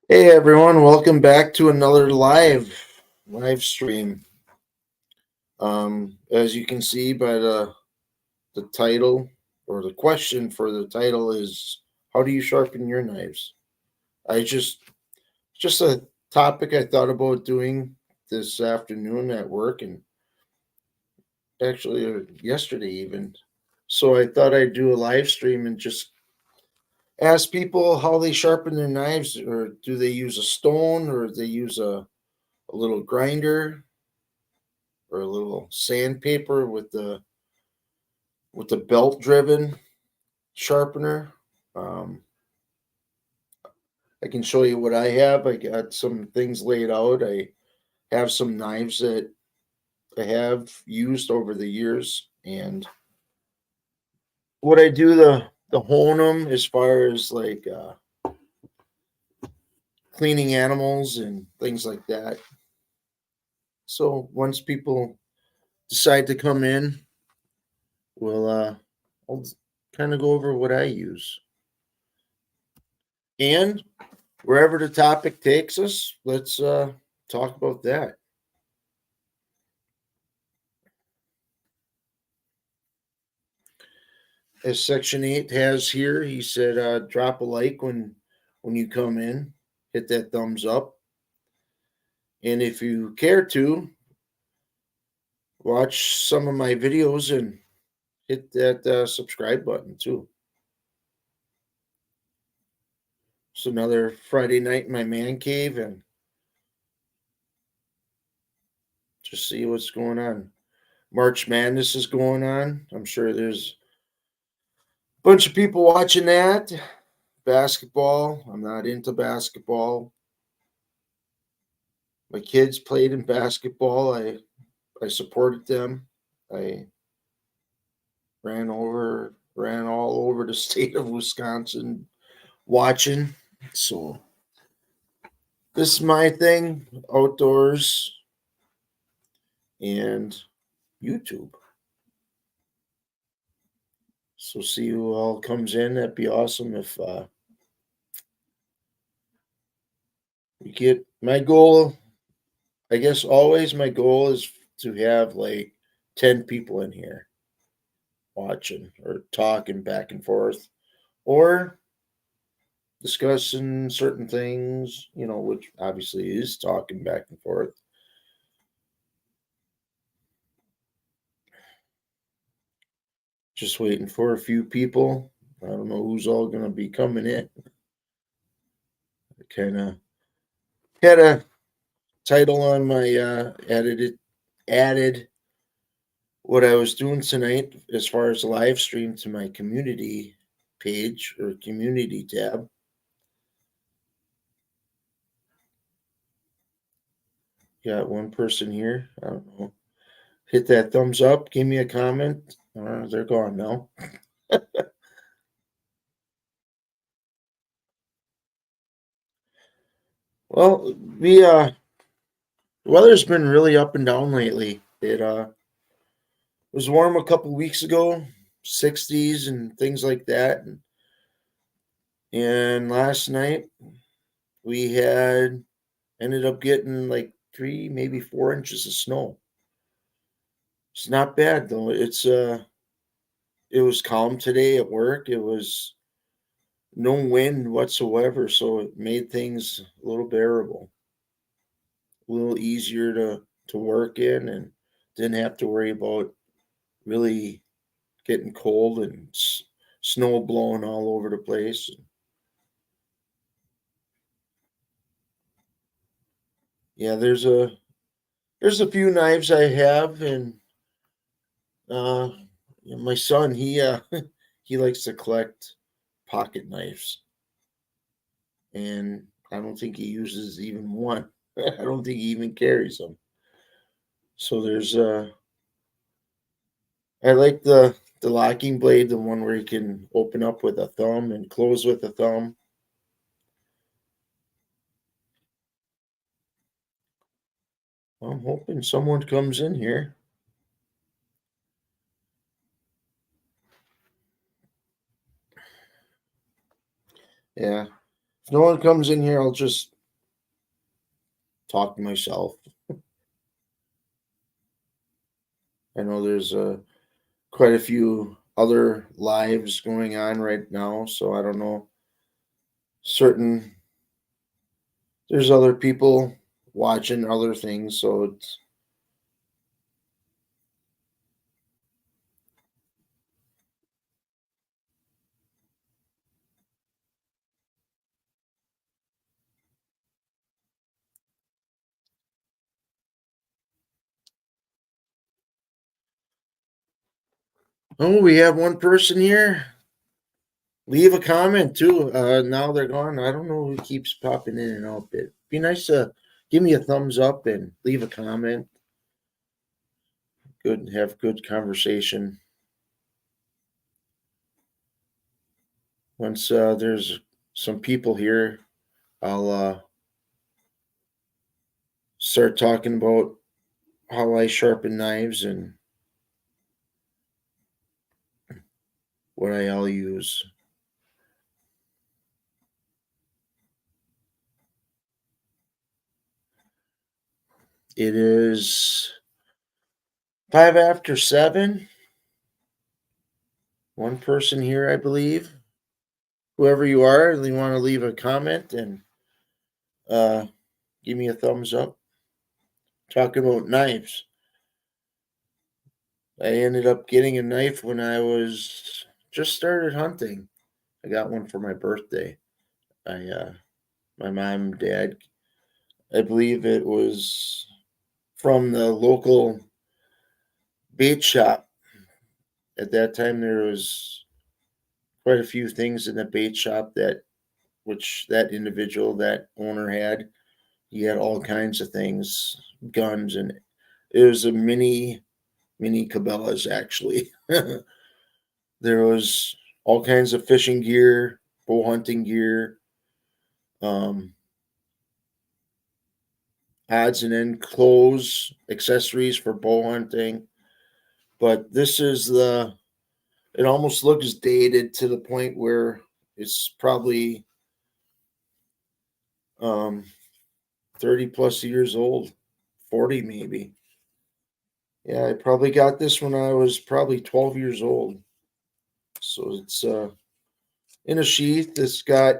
Hey everyone, welcome back to another live stream. As you can see by the title, or the question for the title is, how do you sharpen your knives? I just a topic I thought about doing this afternoon at work, and actually yesterday even. So I thought I'd do a live stream and just ask people how they sharpen their knives, or do they use a stone, or they use a little grinder, or a little sandpaper with the belt driven sharpener. Um, I can show you what I have. I got some things laid out. I have some knives that I have used over the years, and what I do the hone them as far as like cleaning animals and things like that. So once people decide to come in, we'll I'll kind of go over what I use. And wherever the topic takes us, let's talk about that. As Section 8 has here, he said, drop a like when you come in, hit that thumbs up. And if you care to, watch some of my videos and hit that subscribe button too. It's another Friday night in my man cave and just see what's going on. March Madness is going on. I'm sure there's a bunch of people watching that. Basketball. I'm not into basketball. My kids played in basketball. I supported them. I ran all over the state of Wisconsin watching. So this is my thing, outdoors and YouTube. So see who all comes in. That'd be awesome if we get my goal. I guess always my goal is to have like 10 people in here watching or talking back and forth, or discussing certain things, which obviously is talking back and forth. Just waiting for a few people. I don't know who's all going to be coming in. I kind of had a title on my added what I was doing tonight as far as live stream to my community page or community tab. Got one person here. I don't know. Hit that thumbs up. Give me a comment. They're gone now. Well, the weather's been really up and down lately. It was warm a couple weeks ago, 60s and things like that. And last night we had ended up getting like 3, maybe 4 inches of snow. It's not bad though. It was calm today at work. It was no wind whatsoever, so it made things a little bearable, a little easier to work in, and didn't have to worry about really getting cold and snow blowing all over the place. Yeah, there's a few knives I have, and uh, my son he likes to collect pocket knives, and I don't think he uses even one. I don't think he even carries them. So there's I like the locking blade, the one where you can open up with a thumb and close with a thumb. I'm hoping someone comes in here. Yeah. If no one comes in here, I'll just talk to myself. I know there's quite a few other lives going on right now, so I don't know. Certain there's other people watching other things, so it's oh, we have one person here. Leave a comment too. Now they're gone. I don't know who keeps popping in and out. But be nice to give me a thumbs up and leave a comment. Good, have good conversation. Once there's some people here, I'll start talking about how I sharpen knives and what I'll use. It is 5 after 7. One person here, I believe. Whoever you are, you want to leave a comment and uh, give me a thumbs up. Talking about knives. I ended up getting a knife when I was just started hunting. I got one for my birthday. I my mom and dad, I believe it was from the local bait shop. At that time there was quite a few things in the bait shop that which that individual, that owner had. He had all kinds of things, guns, and it was a mini Cabela's actually. There was all kinds of fishing gear, bow hunting gear, um, odds and end clothes, accessories for bow hunting. But this is it almost looks dated to the point where it's probably um, 30 plus years old, 40 maybe. Yeah, I probably got this when I was probably 12 years old. So it's in a sheath. It's got,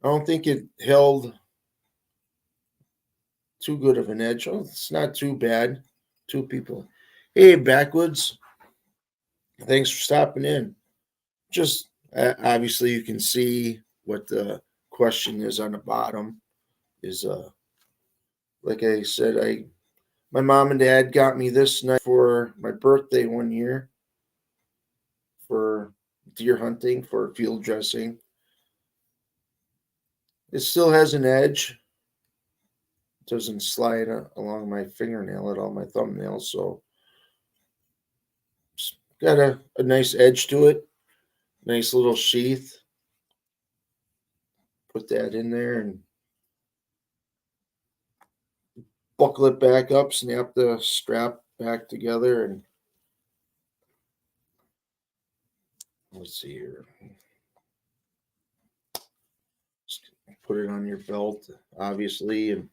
I don't think it held too good of an edge. Oh, it's not too bad. Two people. Hey, Backwoods. Thanks for stopping in. Just obviously, you can see what the question is on the bottom. Is like I said, my mom and dad got me this knife for my birthday one year for deer hunting for field dressing. It still has an edge. It doesn't slide along my fingernail at all, my thumbnail. So it's got a nice edge to it. Nice little sheath. Put that in there and buckle it back up, snap the strap back together, and let's see here. Just put it on your belt, obviously, and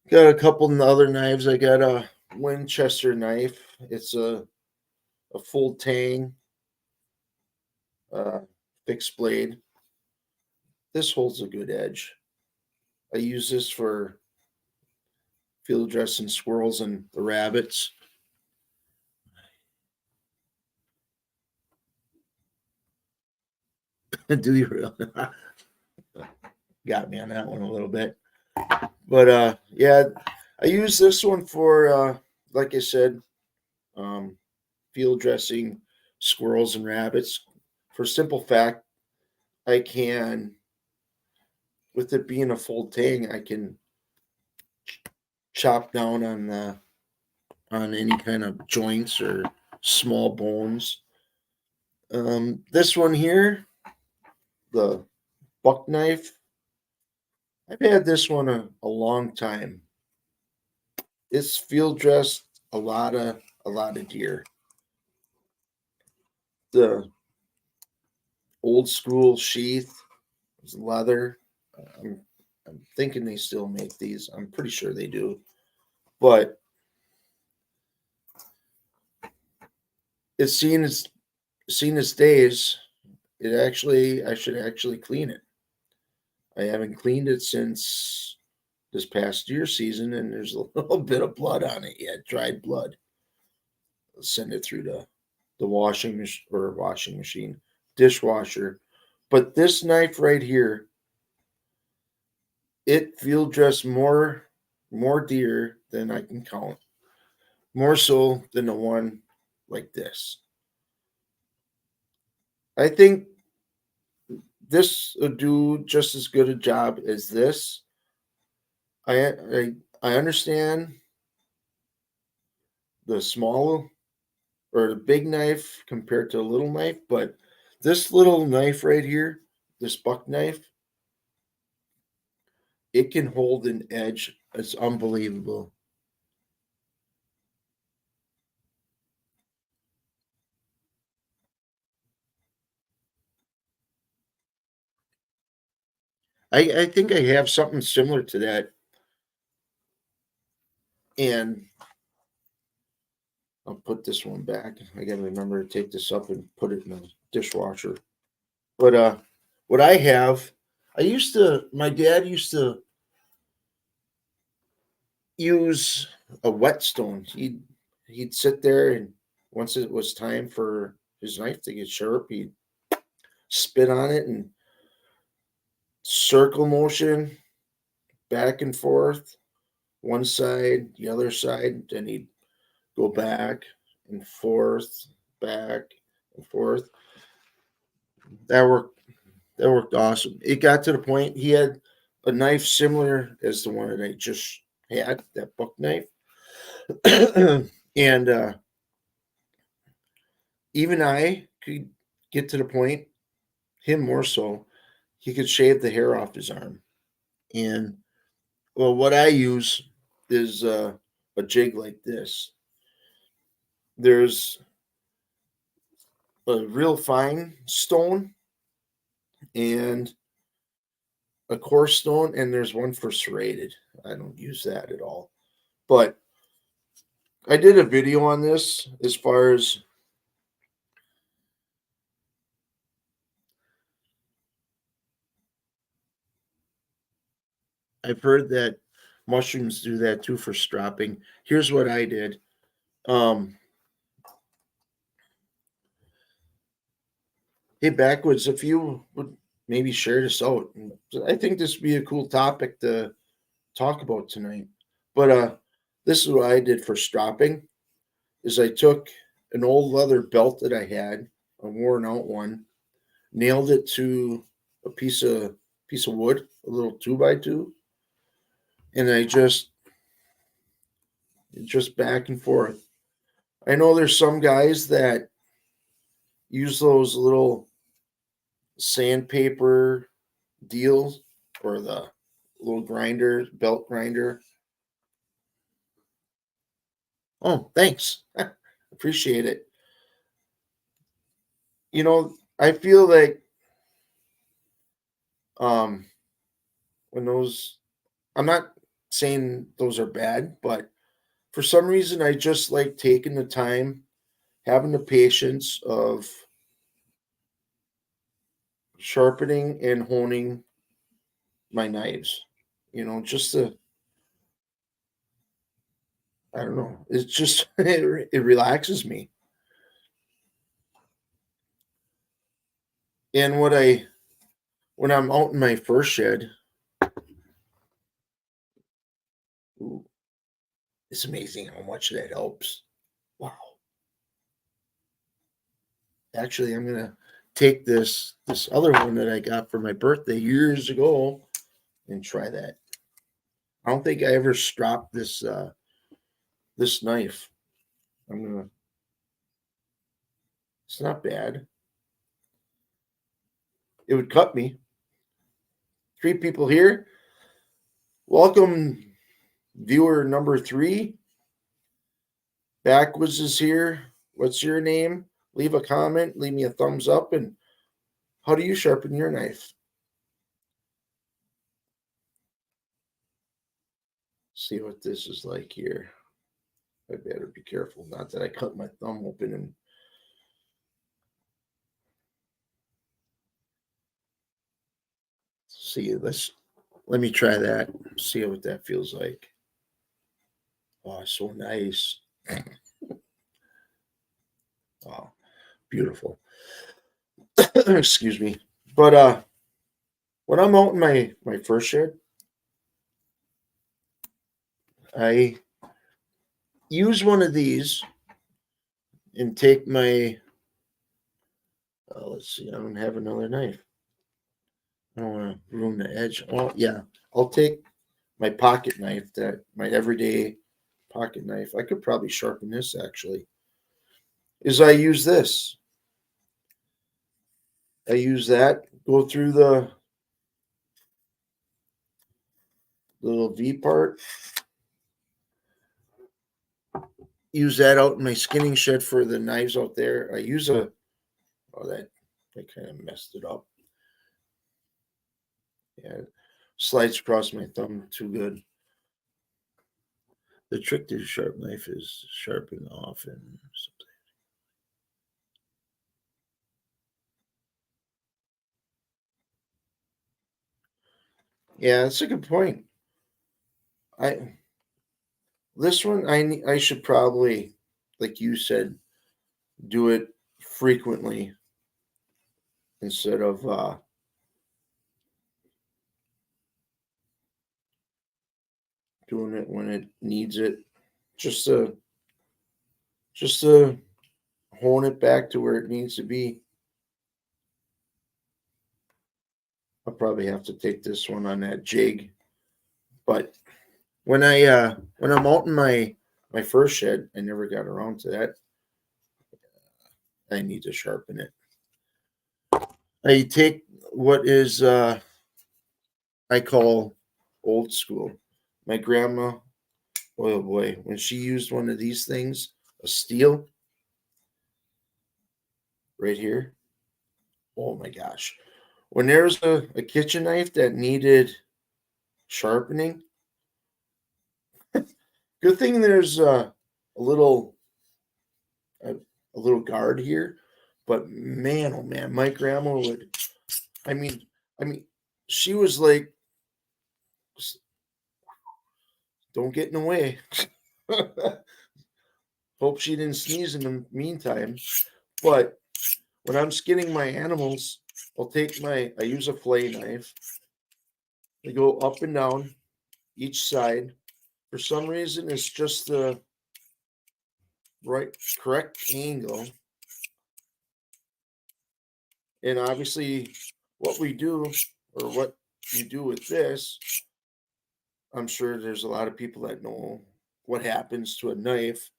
got a couple of other knives. I got a Winchester knife. It's a full tang, uh, fixed blade. This holds a good edge. I use this for field dressing squirrels and the rabbits. Do you really? Got me on that one a little bit. But yeah, I use this one for like I said, um, field dressing squirrels and rabbits. For simple fact, I can, with it being a full tang, I can chop down on any kind of joints or small bones. This one here, the buck knife, I've had this one a long time. It's field dressed a lot of deer. The old school sheath is leather. Um, I'm thinking they still make these. I'm pretty sure they do. But it's seen its days. It actually I should actually clean it. I haven't cleaned it since this past year season, and there's a little bit of blood on it yet, dried blood. I'll send it through the washing machine, dishwasher. But this knife right here, it field dressed more deer than I can count. More so than the one like this. I think this would do just as good a job as this. I understand the small or the big knife compared to a little knife, but this little knife right here, this buck knife, it can hold an edge. It's unbelievable. I think I have something similar to that, and I'll put this one back. I gotta remember to take this up and put it in the dishwasher. But what I have, my dad used to use a whetstone. He'd sit there, and once it was time for his knife to get sharp, he'd spit on it and circle motion back and forth, one side, the other side. Then he'd go back and forth, back and forth. That worked. That worked awesome. It got to the point he had a knife similar as the one that I just had, that buck knife. And even I could get to the point, him more so, he could shave the hair off his arm. And well, what I use is a jig like this. There's a real fine stone and a coarse stone, and there's one for serrated. I don't use that at all. But I did a video on this as far as I've heard that mushrooms do that too for stropping. Here's what I did. Um, hey, Backwoods, if you would maybe share this out, I think this would be a cool topic to talk about tonight. But this is what I did for stropping. Is I took an old leather belt that I had, a worn out one, nailed it to a piece of wood, a little 2x2, and I just back and forth. I know there's some guys that use those little sandpaper deals or the little grinder, belt grinder. Oh, thanks. Appreciate it. I feel like um when those I'm not saying those are bad, but for some reason I just like taking the time, having the patience of sharpening and honing my knives. Just to I don't know. It's just it relaxes me. And when I'm out in my first shed, ooh, it's amazing how much that helps. Wow. Actually, I'm gonna take this other one that I got for my birthday years ago and try that. I don't think I ever stropped this knife. I'm gonna. It's not bad. It would cut me. 3 people here. Welcome, viewer number 3. Backwoods is here. What's your name? Leave a comment. Leave me a thumbs up. And how do you sharpen your knife? See what this is like here. I better be careful, not that I cut my thumb open and see. Let me try that. See what that feels like. Oh, so nice. Oh, beautiful. Excuse me. But when I'm out in my first shed, I use one of these and take my. Let's see. I don't have another knife. I don't want to ruin the edge. Oh yeah, I'll take my pocket knife, that my everyday pocket knife. I could probably sharpen this actually. Is I use this. I use that. Go through the little V part. Use that out in my skinning shed for the knives out there. I use a. Oh, that I kind of messed it up. Yeah, slides across my thumb too good. The trick to a sharp knife is sharpen often. Yeah, that's a good point. I This one I should probably, like you said, do it frequently instead of doing it when it needs it. Just to just to hone it back to where it needs to be. I'll probably have to take this one on that jig. But when I'm out in my first shed, I never got around to that. I need to sharpen it. I take what is I call old school. My grandma, oh boy, when she used one of these things, a steel right here. Oh my gosh. When there's a kitchen knife that needed sharpening, good thing there's a little a, a little guard here. But man, oh man, my grandma would. I mean, I mean, she was like, "Don't get in the way." Hope she didn't sneeze in the meantime. But when I'm skinning my animals, I use a fillet knife. I go up and down each side. For some reason, it's just the correct angle. And obviously, what we do, or what you do with this, I'm sure there's a lot of people that know what happens to a knife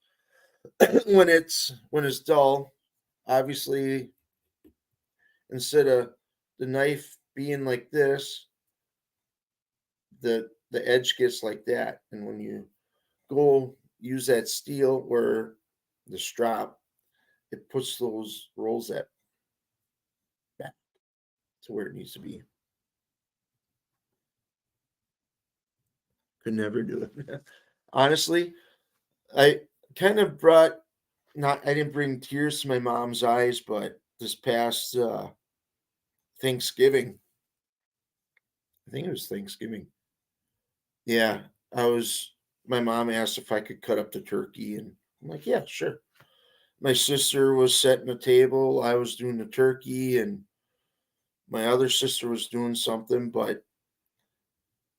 when it's dull. Obviously, instead of the knife being like this, the edge gets like that. And when you go use that steel or the strap, it puts those rolls that back to where it needs to be. Could never do it. Honestly, I kind of brought not I didn't bring tears to my mom's eyes, but this past Thanksgiving, I think it was Thanksgiving. Yeah, I was. My mom asked if I could cut up the turkey, and I'm like, yeah, sure. My sister was setting the table. I was doing the turkey, and my other sister was doing something, but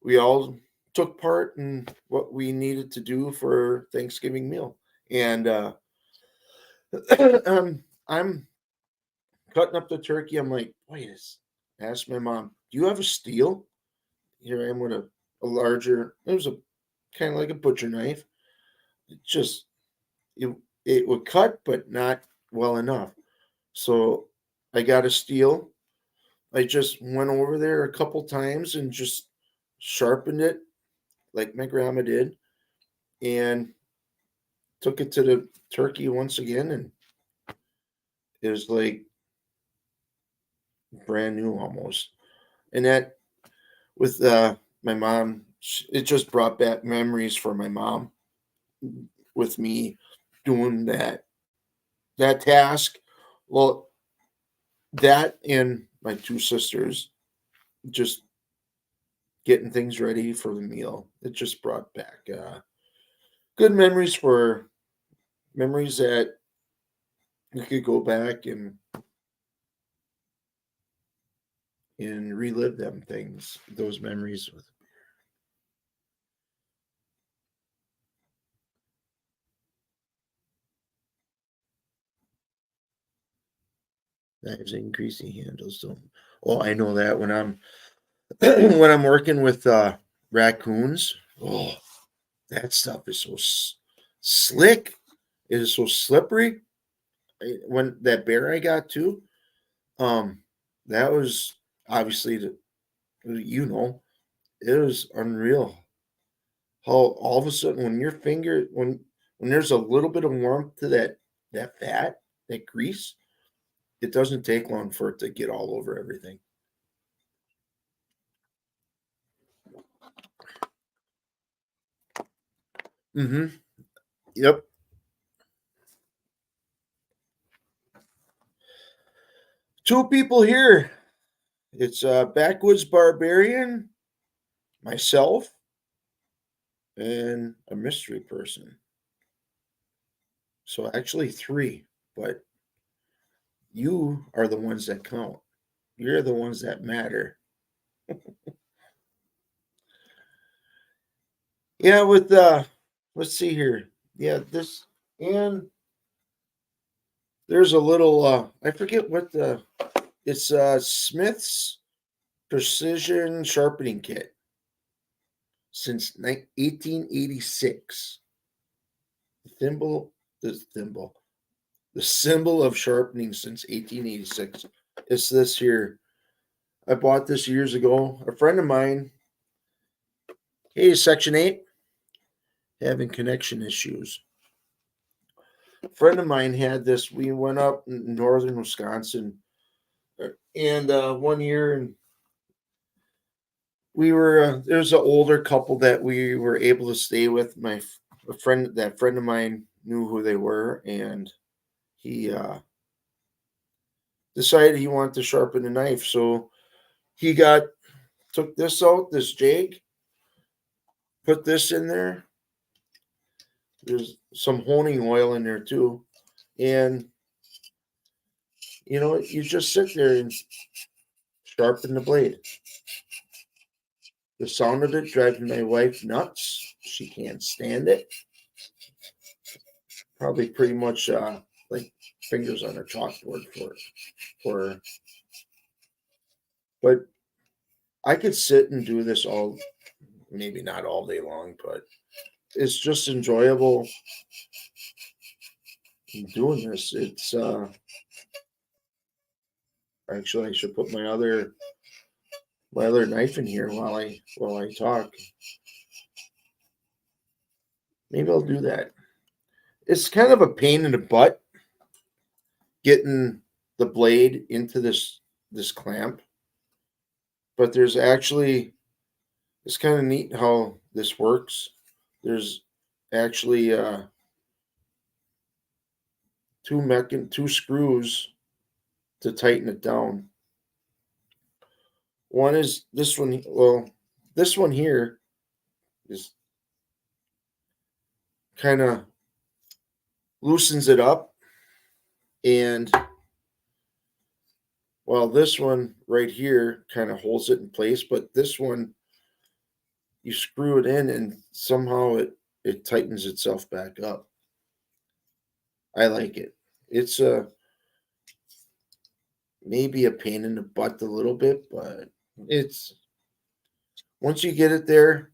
we all took part in what we needed to do for Thanksgiving meal. And I'm cutting up the turkey. I'm like, wait, ask my mom, do you have a steel? Here I am with a larger, it was a kind of like a butcher knife. It just, it, it would cut, but not well enough. So I got a steel. I just went over there a couple times and just sharpened it like my grandma did and took it to the turkey once again. And it was like brand new almost. And that with my mom, it just brought back memories for my mom with me doing that task. Well, that and my two sisters just getting things ready for the meal. It just brought back good memories for memories that we could go back and relive them things, those memories with knives and greasy handles. Don't. Oh, I know that when I'm when I'm working with raccoons. Oh, that stuff is so slick. It is so slippery. When that bear I got too, um, that was obviously you know it was unreal how all of a sudden when your finger when there's a little bit of warmth to that fat, that grease, it doesn't take long for it to get all over everything. Mm-hmm. Yep. Two people here. It's backwoods barbarian, myself, and a mystery person. So actually three, but you are the ones that count. You're the ones that matter. Yeah, with let's see here. Yeah, this and there's a little I forget what the it's Smith's precision sharpening kit since 1886. The thimble the thimble the symbol of sharpening since 1886. It's this here. I bought this years ago. A friend of mine, hey, Section 8, having connection issues. A friend of mine had this. We went up in northern Wisconsin, and one year, and we were there's an older couple that we were able to stay with. A friend, that friend of mine knew who they were, and he decided he wanted to sharpen a knife. So he took this out, this jig, put this in there. There's some honing oil in there too, and you just sit there and sharpen the blade. The sound of it drives my wife nuts. She can't stand it. Probably pretty much like fingers on a chalkboard for her. But I could sit and do this all, maybe not all day long, but it's just enjoyable doing this. It's actually I should put my other knife in here while I talk. Maybe I'll do that. It's kind of a pain in the butt getting the blade into this clamp, but there's actually it's kind of neat how this works. There's actually two screws to tighten it down. One is this one. Well, this one here is kind of loosens it up, and while this one right here kind of holds it in place, but this one you screw it in and somehow it tightens itself back up. I like it. It's maybe a pain in the butt a little bit, but it's once you get it there,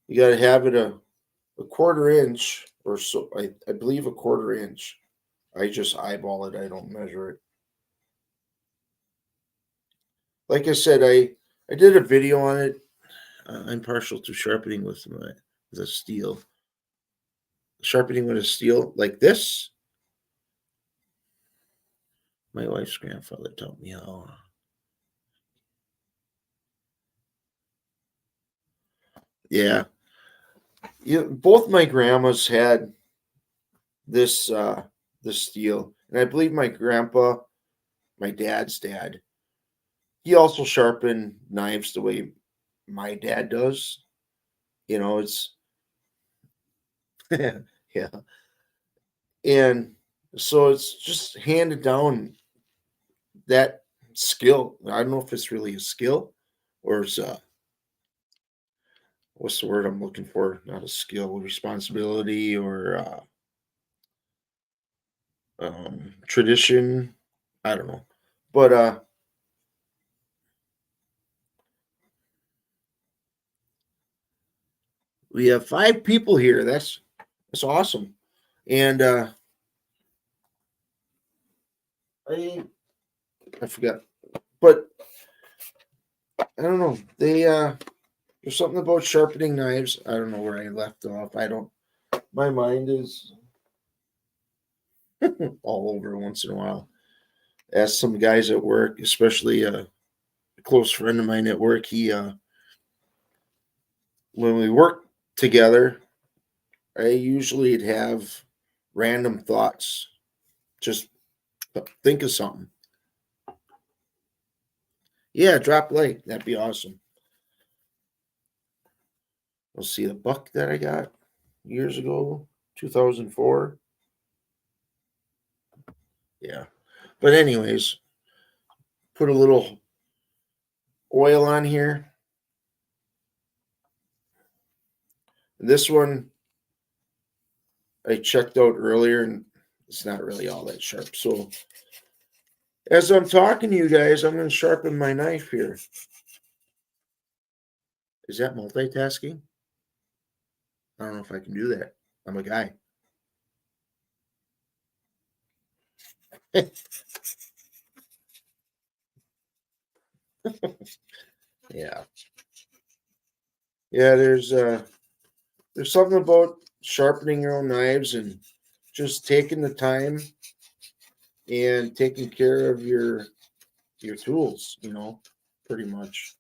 you got to have it a quarter inch or so. I believe a quarter inch. I just eyeball it. I don't measure it. Like I said, I did a video on it. I'm partial to sharpening with a steel. Sharpening with a steel like this. My wife's grandfather taught me how. Yeah. Both my grandmas had this steel, and I believe my grandpa, my dad's dad, he also sharpened knives the way my dad does. It's yeah, and so it's just handed down that skill. I don't know if it's really a skill or it's what's the word I'm looking for? Not a skill, responsibility or tradition. I don't know, but we have 5 people here. That's awesome, and I I forgot, but I don't know. There's something about sharpening knives. I don't know where I left off. I don't. My mind is all over once in a while. Ask some guys at work, especially a close friend of mine at work. He when we work together, I usually have random thoughts. Just think of something. Yeah, drop like that'd be awesome. We'll see the buck that I got years ago, 2004. Yeah, but anyways, put a little oil on here. This one I checked out earlier, and it's not really all that sharp. So as I'm talking to you guys, I'm going to sharpen my knife here. Is that multitasking? I don't know if I can do that. I'm a guy. Yeah. Yeah, there's something about sharpening your own knives and just taking the time and taking care of your tools, pretty much.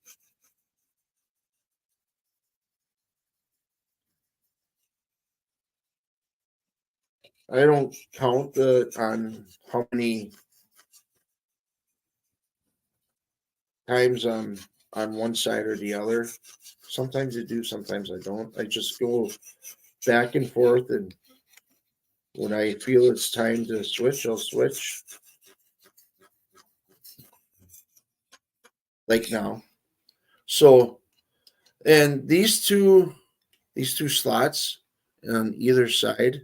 I don't count on how many times I'm on one side or the other. Sometimes I do, sometimes I don't. I just go back and forth, and when I feel it's time to switch, I'll switch. Like now. So, and these two slots on either side,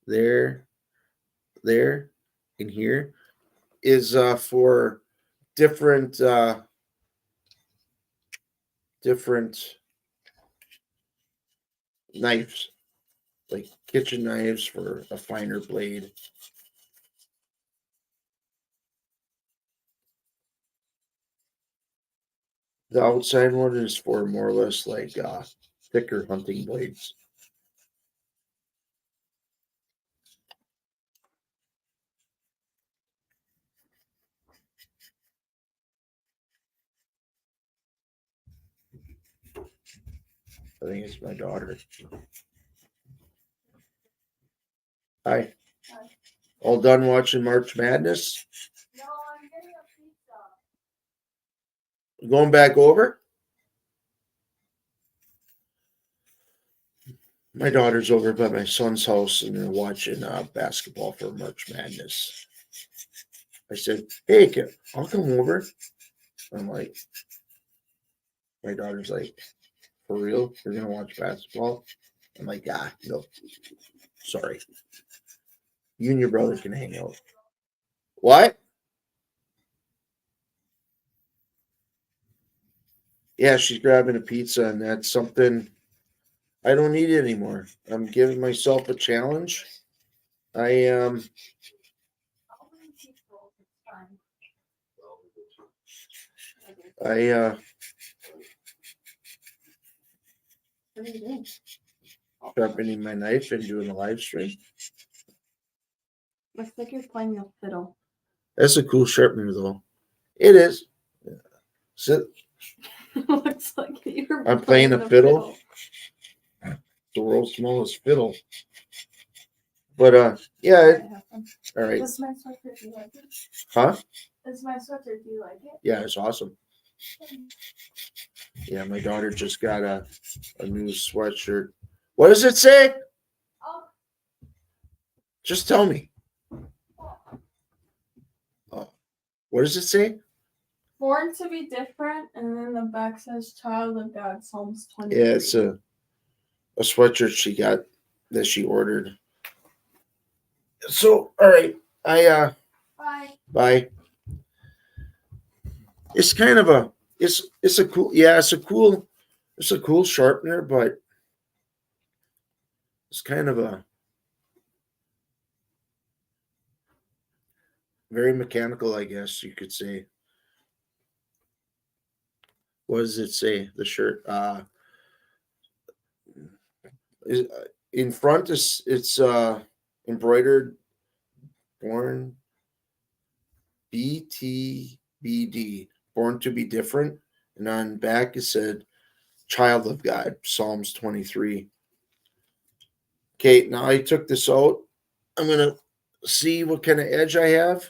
there, there, and here, is for different different knives, like kitchen knives for a finer blade. The outside one is for more or less like thicker hunting blades. I think it's my daughter. Hi. All done watching March Madness? Going back over? My daughter's over by my son's house and they're watching basketball for March Madness. I said, "Hey, kid, I'll come over." I'm like, my daughter's like, "For real? You're gonna watch basketball?" I'm like, no, sorry. You and your brother can hang out." What? Yeah, she's grabbing a pizza, and that's something I don't need anymore. I'm giving myself a challenge. I I sharpening my knife and doing a live stream. Looks like you're playing the fiddle. That's a cool sharpener, though. It is. Sit. Looks like you're I'm playing a the fiddle. The world's smallest fiddle. But yeah. All right. This is my sweater. Do you like it? Huh? This is my sweater. Do you like it? Yeah, it's awesome. Yeah, my daughter just got a new sweatshirt. What does it say? Oh. Just tell me. Oh. What does it say? Born to be different, and then the back says "Child of God," Psalms 23. Yeah, it's a sweatshirt she got that she ordered. So, all right, bye. It's kind of a it's a cool it's a cool sharpener, but it's kind of a very mechanical, I guess you could say. What does it say? The shirt. Is in front is it's embroidered born BTBD, born to be different, and on back it said child of God, Psalms 23. Okay, now I took this out. I'm gonna see what kind of edge I have.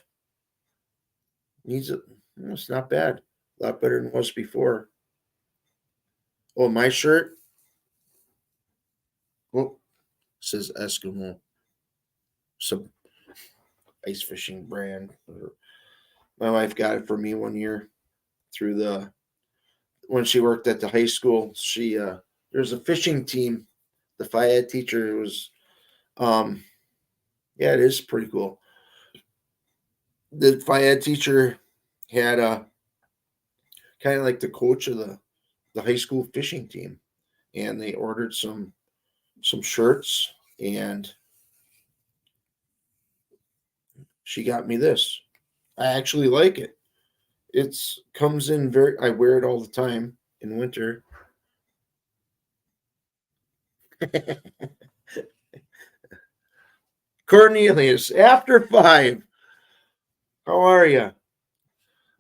Needs it. It's not bad. A lot better than it was before. Oh, my shirt. Oh, says Eskimo. Some ice fishing brand. My wife got it for me one year through the when she worked at the high school. She there's a fishing team. The phy ed teacher was yeah, it is pretty cool. The phy ed teacher had a kind of like the coach of the high school fishing team, and they ordered some shirts, and she got me this. I actually like it. It's comes in very. I wear it all the time in winter. Cornelius, after 5. How are you?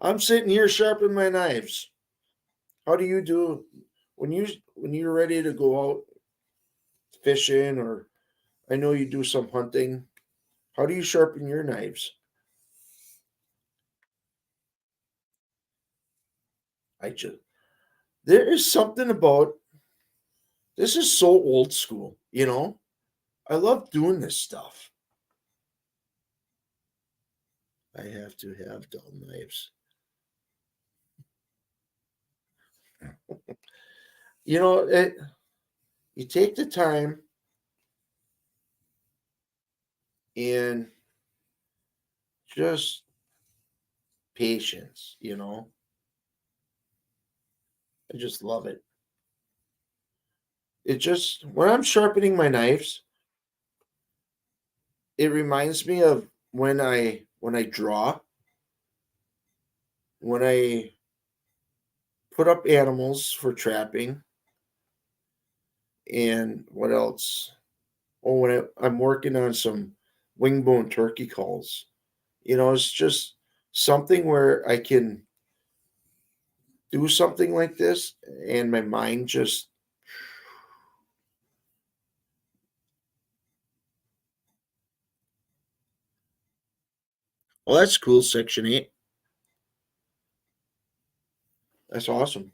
I'm sitting here sharpening my knives. How do you do when you're ready to go out fishing, or I know you do some hunting? How do you sharpen your knives? I just there is something about this is so old school, you know? I love doing this stuff. I have to have dull knives. You know, you take the time and just patience, you know? I just love it. It just when I'm sharpening my knives, it reminds me of when I draw, when I put up animals for trapping, and what else? Oh, I'm working on some wingbone turkey calls. You know, it's just something where I can do something like this, and my mind just. Oh, that's cool. Section 8. That's awesome.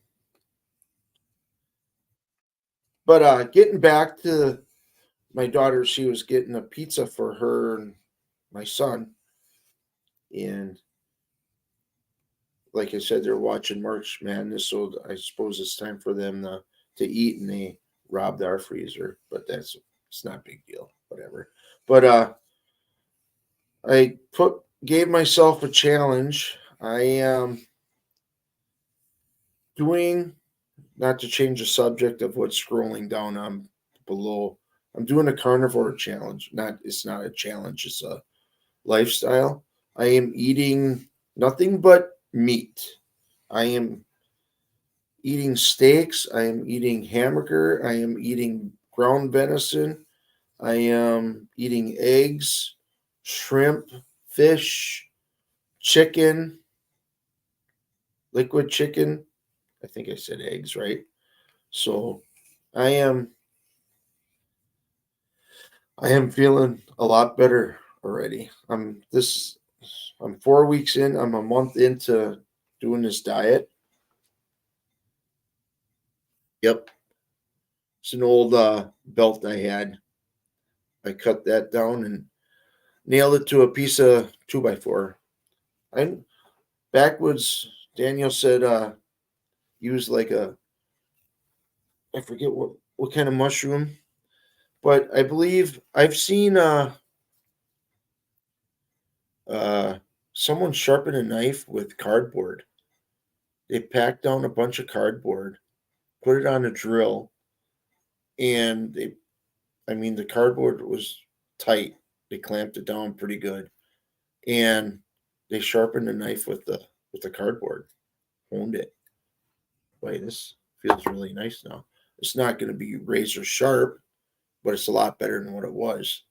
But getting back to my daughter, she was getting a pizza for her and my son, and like I said, they're watching March Madness, so I suppose it's time for them to eat, and they robbed our freezer, but it's not a big deal, whatever. But I gave myself a challenge. I am doing, not to change the subject of what's scrolling down below. I'm doing a carnivore challenge. It's not a challenge. It's a lifestyle. I am eating nothing but meat. I am eating steaks. I am eating hamburger. I am eating ground venison. I am eating eggs, shrimp, fish, chicken, liquid chicken. I think I said eggs, right? So I am I am feeling a lot better already. I'm 4 weeks in. I'm a month into doing this diet. Yep, it's an old belt I had. I cut that down and nailed it to a piece of 2x4. I backwoods. Daniel said use like a, I forget what kind of mushroom, but I believe I've seen uh someone sharpen a knife with cardboard. They packed down a bunch of cardboard, put it on a drill, and I mean the cardboard was tight. They clamped it down pretty good, and they sharpened the knife with the cardboard. Honed it. Wait, this feels really nice now. It's not going to be razor sharp, but it's a lot better than what it was.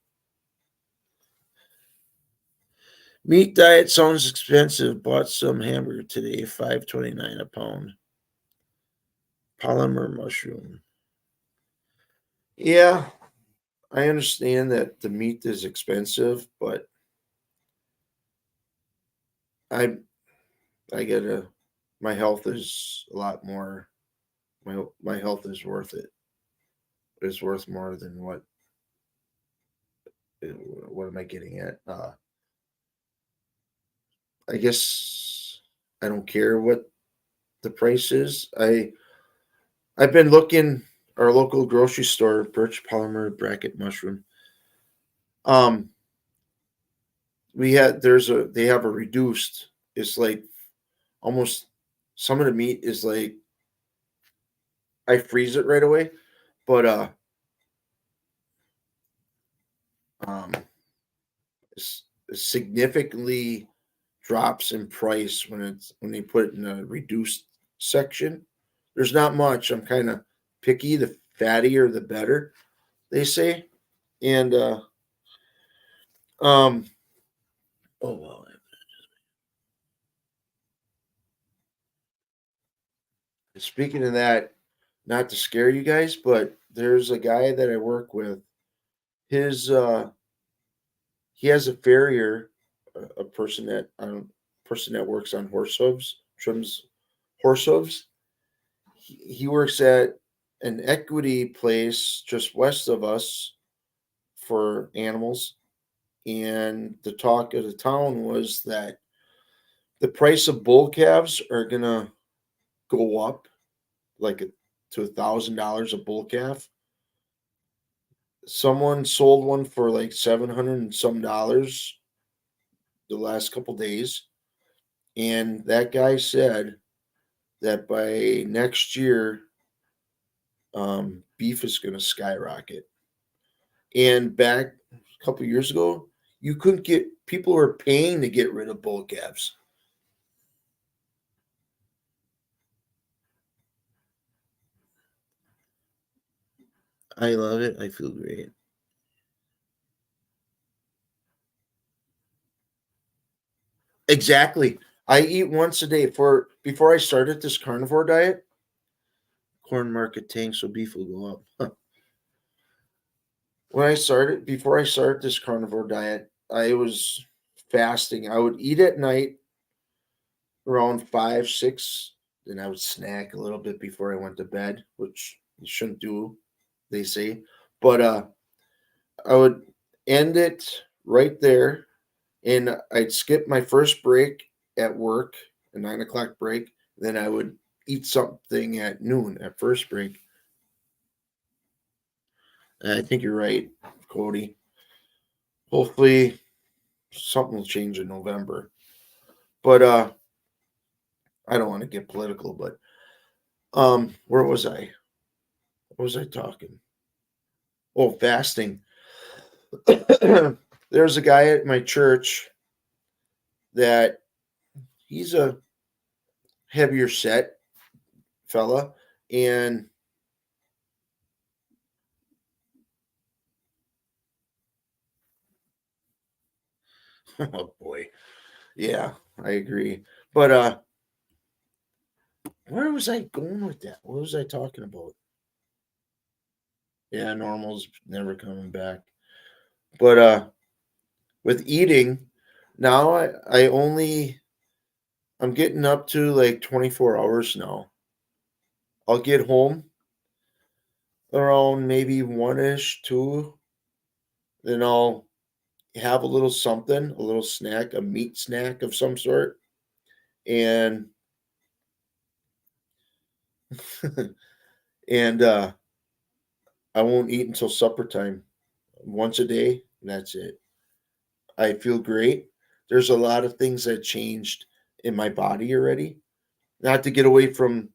Meat diet sounds expensive. Bought some hamburger today, $5.29 a pound. Polymer mushroom. Yeah, I understand that the meat is expensive, but I I gotta. My health is a lot more. My health is worth it. It's worth more than what am I getting at? I guess I don't care what the price is. I've been looking our local grocery store, birch polymer bracket mushroom. Um, we had there's a they have a reduced. It's like almost some of the meat is like I freeze it right away, but um, it significantly drops in price when they put it in a reduced section. There's not much. I'm kind of picky. The fattier, the better, they say. And um, oh well. Speaking of that, not to scare you guys, but there's a guy that I work with. His he has a farrier, a person that works on horse hooves, trims horse hooves. He works at an equity place just west of us for animals, and the talk of the town was that the price of bull calves are gonna go up like to $1,000 a bull calf. Someone sold one for like 700 and some dollars the last couple days, and that guy said that by next year, beef is going to skyrocket. And back a couple years ago, you couldn't get people were paying to get rid of bull calves. I love it. I feel great. Exactly. I eat once a day for before I started this carnivore diet. Corn market tanks, so beef will go up. Huh. When I started, before I started this carnivore diet, I was fasting. I would eat at night around 5, 6. Then I would snack a little bit before I went to bed, which you shouldn't do, they say. But I would end it right there, and I'd skip my first break at work, a 9 o'clock break. Then I would eat something at noon at first break. I think you're right, Cody. Hopefully something will change in November. But I don't want to get political, but where was I? What was I talking? Oh, fasting. There's a guy at my church that he's a heavier set fella, and oh boy, yeah, I agree. But Where was I going with that? What was I talking about? Yeah, normal's never coming back. But with eating, now I'm getting up to like 24 hours now. I'll get home around maybe one ish, two, then I'll have a little something, a little snack, a meat snack of some sort, and and I won't eat until supper time. Once a day, and that's it. I feel great. There's a lot of things that changed in my body already. Not to get away from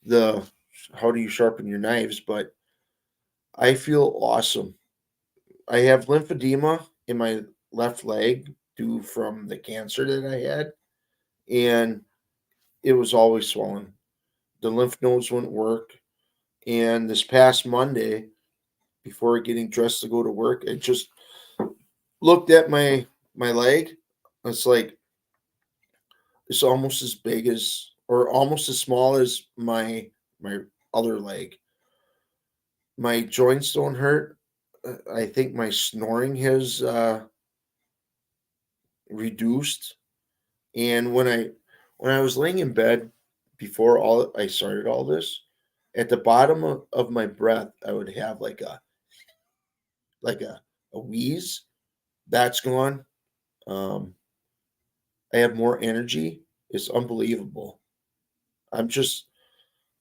the how do you sharpen your knives, but I feel awesome. I have lymphedema in my left leg due from the cancer that I had, and it was always swollen. The lymph nodes wouldn't work. And this past Monday, before getting dressed to go to work, I just looked at my leg. It's like it's almost as big as or almost as small as my other leg. My joints don't hurt. I think my snoring has reduced. And when I was laying in bed before all I started all this, at the bottom of my breath, I would have like a wheeze. That's gone. Um, I have more energy. It's unbelievable. I'm just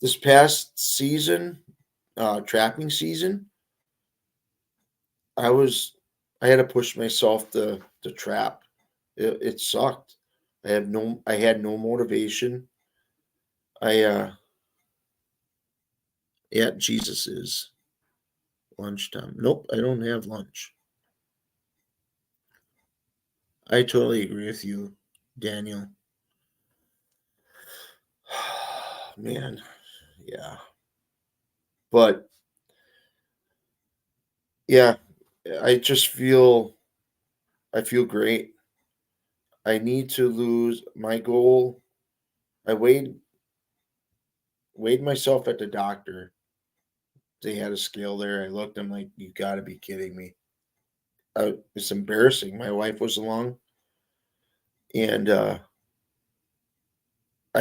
this past season, trapping season, I was I had to push myself to trap. It sucked. I had no motivation. I Yeah, Jesus is lunchtime. Nope, I don't have lunch. I totally agree with you, Daniel. Man, yeah. But yeah, I just I feel great. I need to lose my goal. I weighed myself at the doctor. They had a scale there. I looked, I'm like, you gotta be kidding me. It's embarrassing. My wife was along and I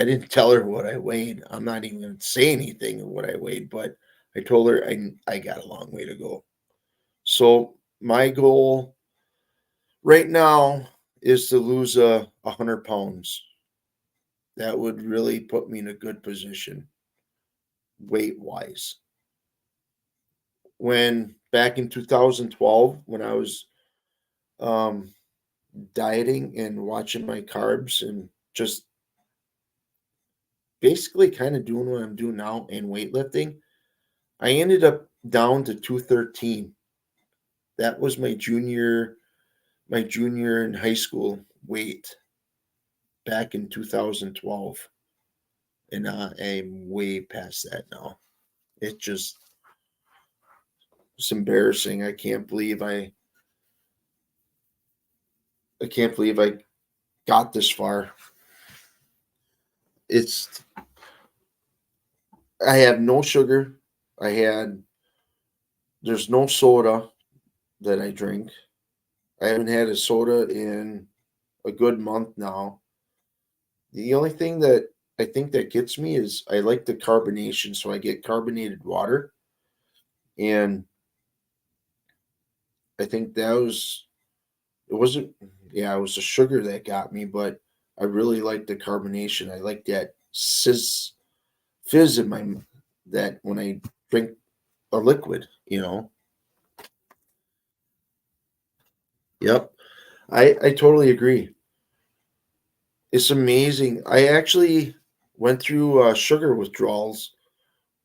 didn't tell her what I weighed. I'm not even gonna say anything of what I weighed, but I told her I got a long way to go. So my goal right now is to lose 100 pounds. That would really put me in a good position weight wise. When back in 2012, when I was um, dieting and watching my carbs and just basically kind of doing what I'm doing now and weightlifting, I ended up down to 213. That was my junior in high school weight back in 2012, and I'm way past that now. It just it's embarrassing. I can't believe I got this far. It's I have no sugar. I had there's no soda that I drink. I haven't had a soda in a good month now. The only thing that I think that gets me is I like the carbonation, so I get carbonated water, and I think that was it wasn't yeah, it was the sugar that got me, but I really like the carbonation. I like that fizz in my that when I drink a liquid. Yep. I totally agree. It's amazing. I actually went through sugar withdrawals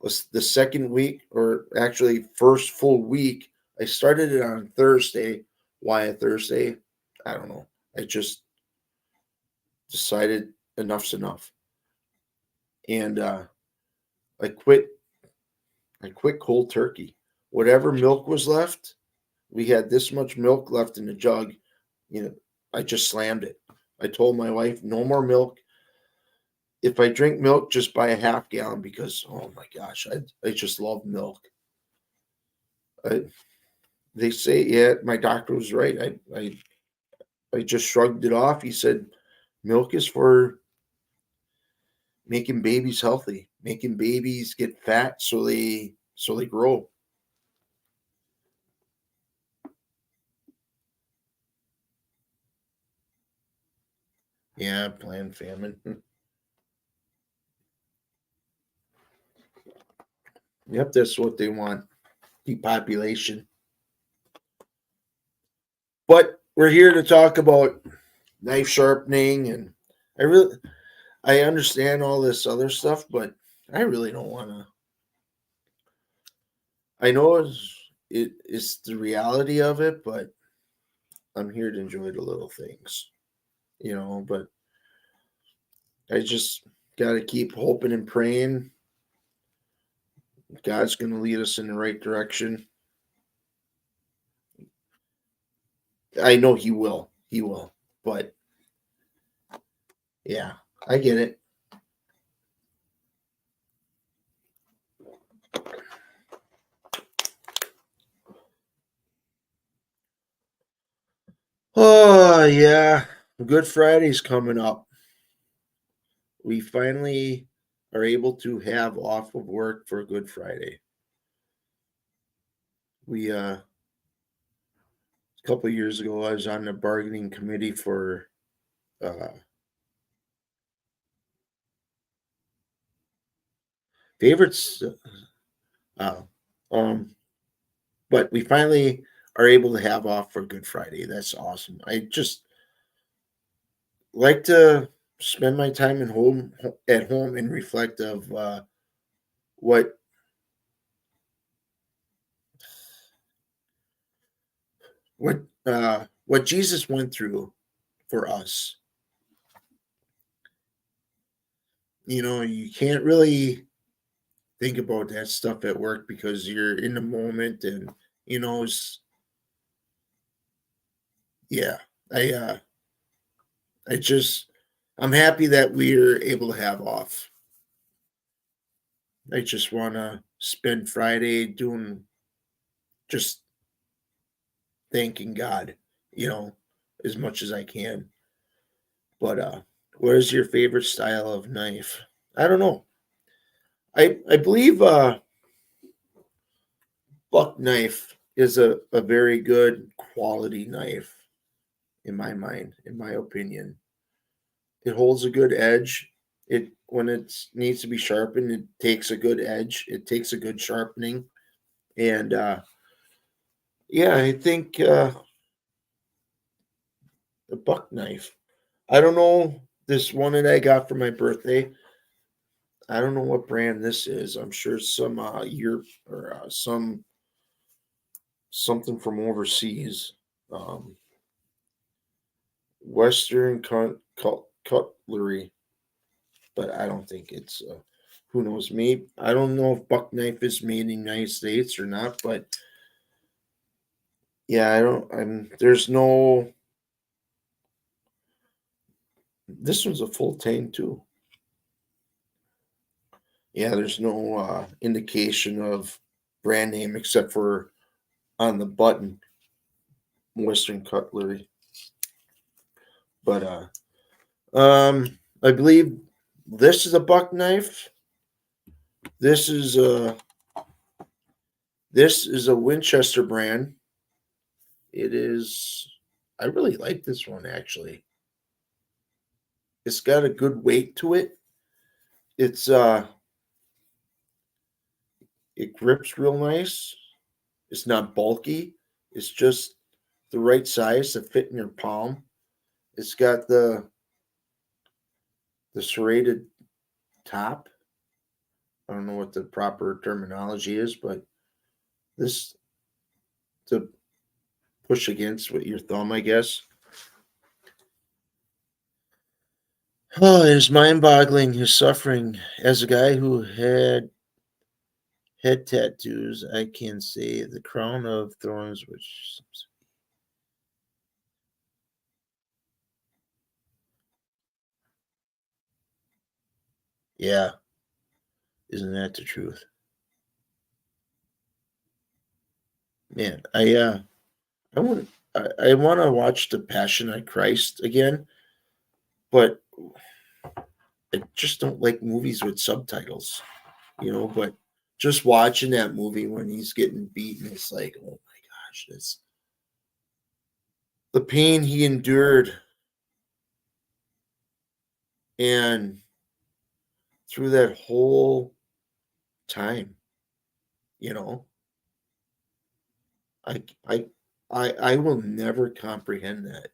was the second week, or actually first full week. I started it on Thursday. Why a Thursday? I don't know. I just decided enough's enough, and I quit. I quit cold turkey. Whatever milk was left, we had this much milk left in the jug. You know, I just slammed it. I told my wife, no more milk. if I drink milk, just buy a half gallon because oh my gosh, I just love milk. I, they say yeah, my doctor was right. I just shrugged it off. He said milk is for making babies healthy, making babies get fat so they grow. Yeah, planned famine. Yep, that's what they want. Depopulation. But we're here to talk about knife sharpening and I really I understand all this other stuff, but I really don't want to. I know it's the reality of it, but I'm here to enjoy the little things, But I just got to keep hoping and praying. God's going to lead us in the right direction. I know He will. He will. But yeah, I get it. Oh, yeah. Good Friday's coming up. We finally are able to have off of work for Good Friday. We a couple of years ago I was on the bargaining committee for uh favorites uh, um but we finally are able to have off for Good Friday. That's awesome. I just like to spend my time at home and reflect of what what Jesus went through for us. You can't really think about that stuff at work because you're in the moment and it's yeah. I uh I just I'm happy that we're able to have off. I just want to spend Friday doing just thanking God, you know, as much as I can. But what is your favorite style of knife? I don't know. I believe buck knife is a very good quality knife in my mind, in my opinion. It holds a good edge. It when it needs to be sharpened, it takes a good edge. It takes a good sharpening, and yeah, I think the buck knife. I don't know this one that I got for my birthday. I don't know what brand this is. I'm sure it's some Europe or something from overseas. Um, Western cutlery, but I don't think it's. Who knows? Me. I don't know if buck knife is made in the United States or not, but yeah, I don't. I'm. There's no. This one's a full tang too. Yeah, there's no indication of brand name except for on the button, Western cutlery. But I believe this is a buck knife. This is a this is a Winchester brand. It is. I really like this one actually. It's got a good weight to it. It's it grips real nice. It's not bulky. It's just the right size to fit in your palm. It's got the serrated top. I don't know what the proper terminology is, but this to push against with your thumb, I guess. Oh, it's mind-boggling his suffering as a guy who had head tattoos. I can say the crown of thorns, which Yeah, isn't that the truth? Man, I want I want to watch The Passion of Christ again, but I just don't like movies with subtitles, but just watching that movie when he's getting beaten, it's like, oh my gosh, this the pain he endured and through that whole time, you know, I I I will never comprehend that.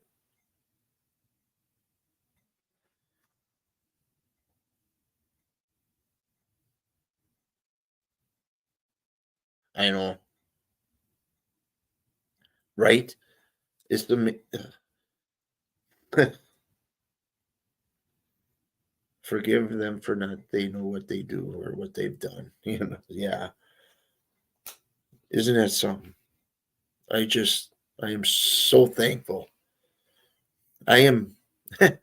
I know, right? It's the forgive them for not they know what they do or what they've done. Yeah. Isn't that something? I just I am so thankful. I am I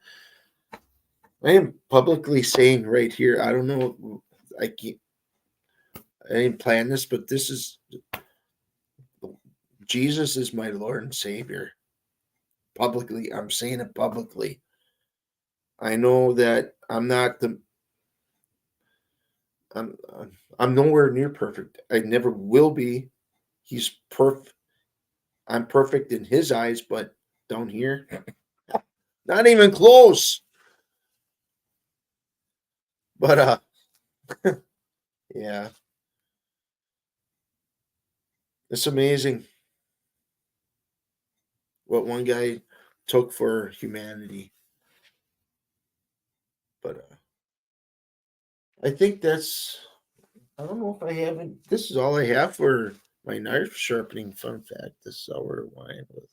am publicly saying right here, I don't know I can't I didn't plan this, but this is Jesus is my Lord and Savior. Publicly, I'm saying it publicly. I know that I'm nowhere near perfect. I never will be. He's perfect. I'm perfect in his eyes, but down here, not even close. But yeah, it's amazing what one guy took for humanity. But I think that's. I don't know if I haven't. This is all I have for my knife sharpening fun fact. This sour wine with.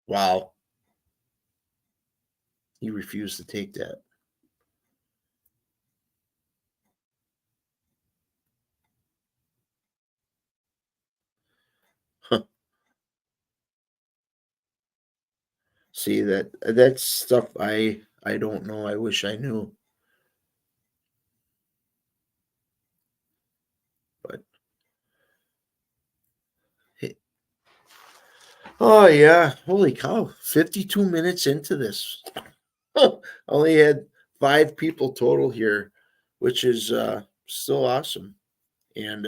Wow, he refused to take that. Huh. See that's stuff I don't know. I wish I knew, but hey, oh yeah, holy cow! 52 minutes into this, only had 5 people total here, which is still awesome. And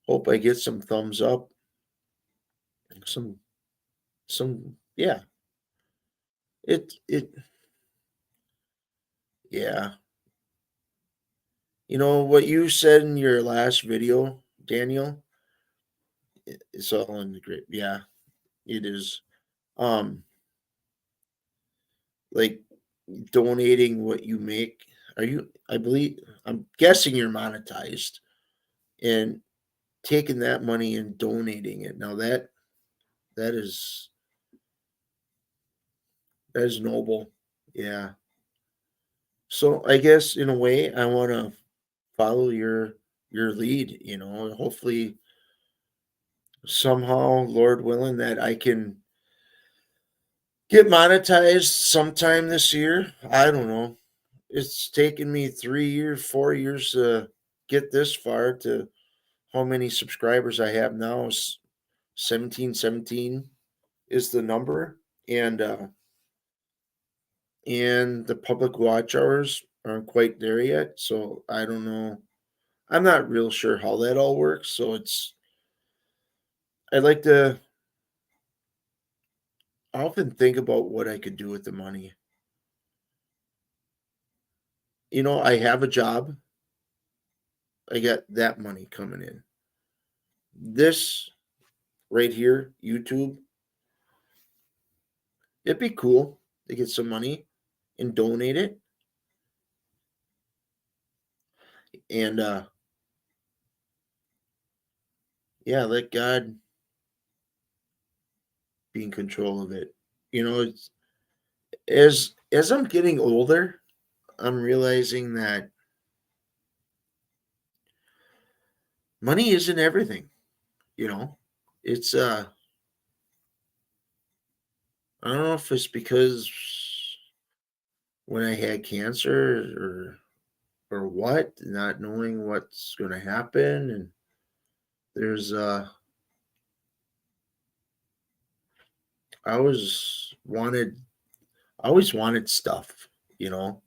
hope I get some thumbs up, some yeah. It yeah. You know what you said in your last video, Daniel. It's all in the great. Yeah, it is. Um, like donating what you make. Are you? I believe. I'm guessing you're monetized and taking that money and donating it. Now that is that is noble. Yeah. So I guess in a way, I want to follow your lead. Hopefully somehow, Lord willing, that I can get monetized sometime this year. I don't know. It's taken me 3 years, 4 years to get this far to how many subscribers I have now is 1717 is the number. And the public watch hours aren't quite there yet. So I don't know. I'm not real sure how that all works. So I'd like to I often think about what I could do with the money. I have a job. I got that money coming in. This right here, YouTube, it'd be cool to get some money and donate it and yeah, let God be in control of it. It's as I'm getting older, I'm realizing that money isn't everything, you know. It's I don't know if it's because when I had cancer or what, not knowing what's going to happen, and there's I always wanted I always wanted stuff, you know.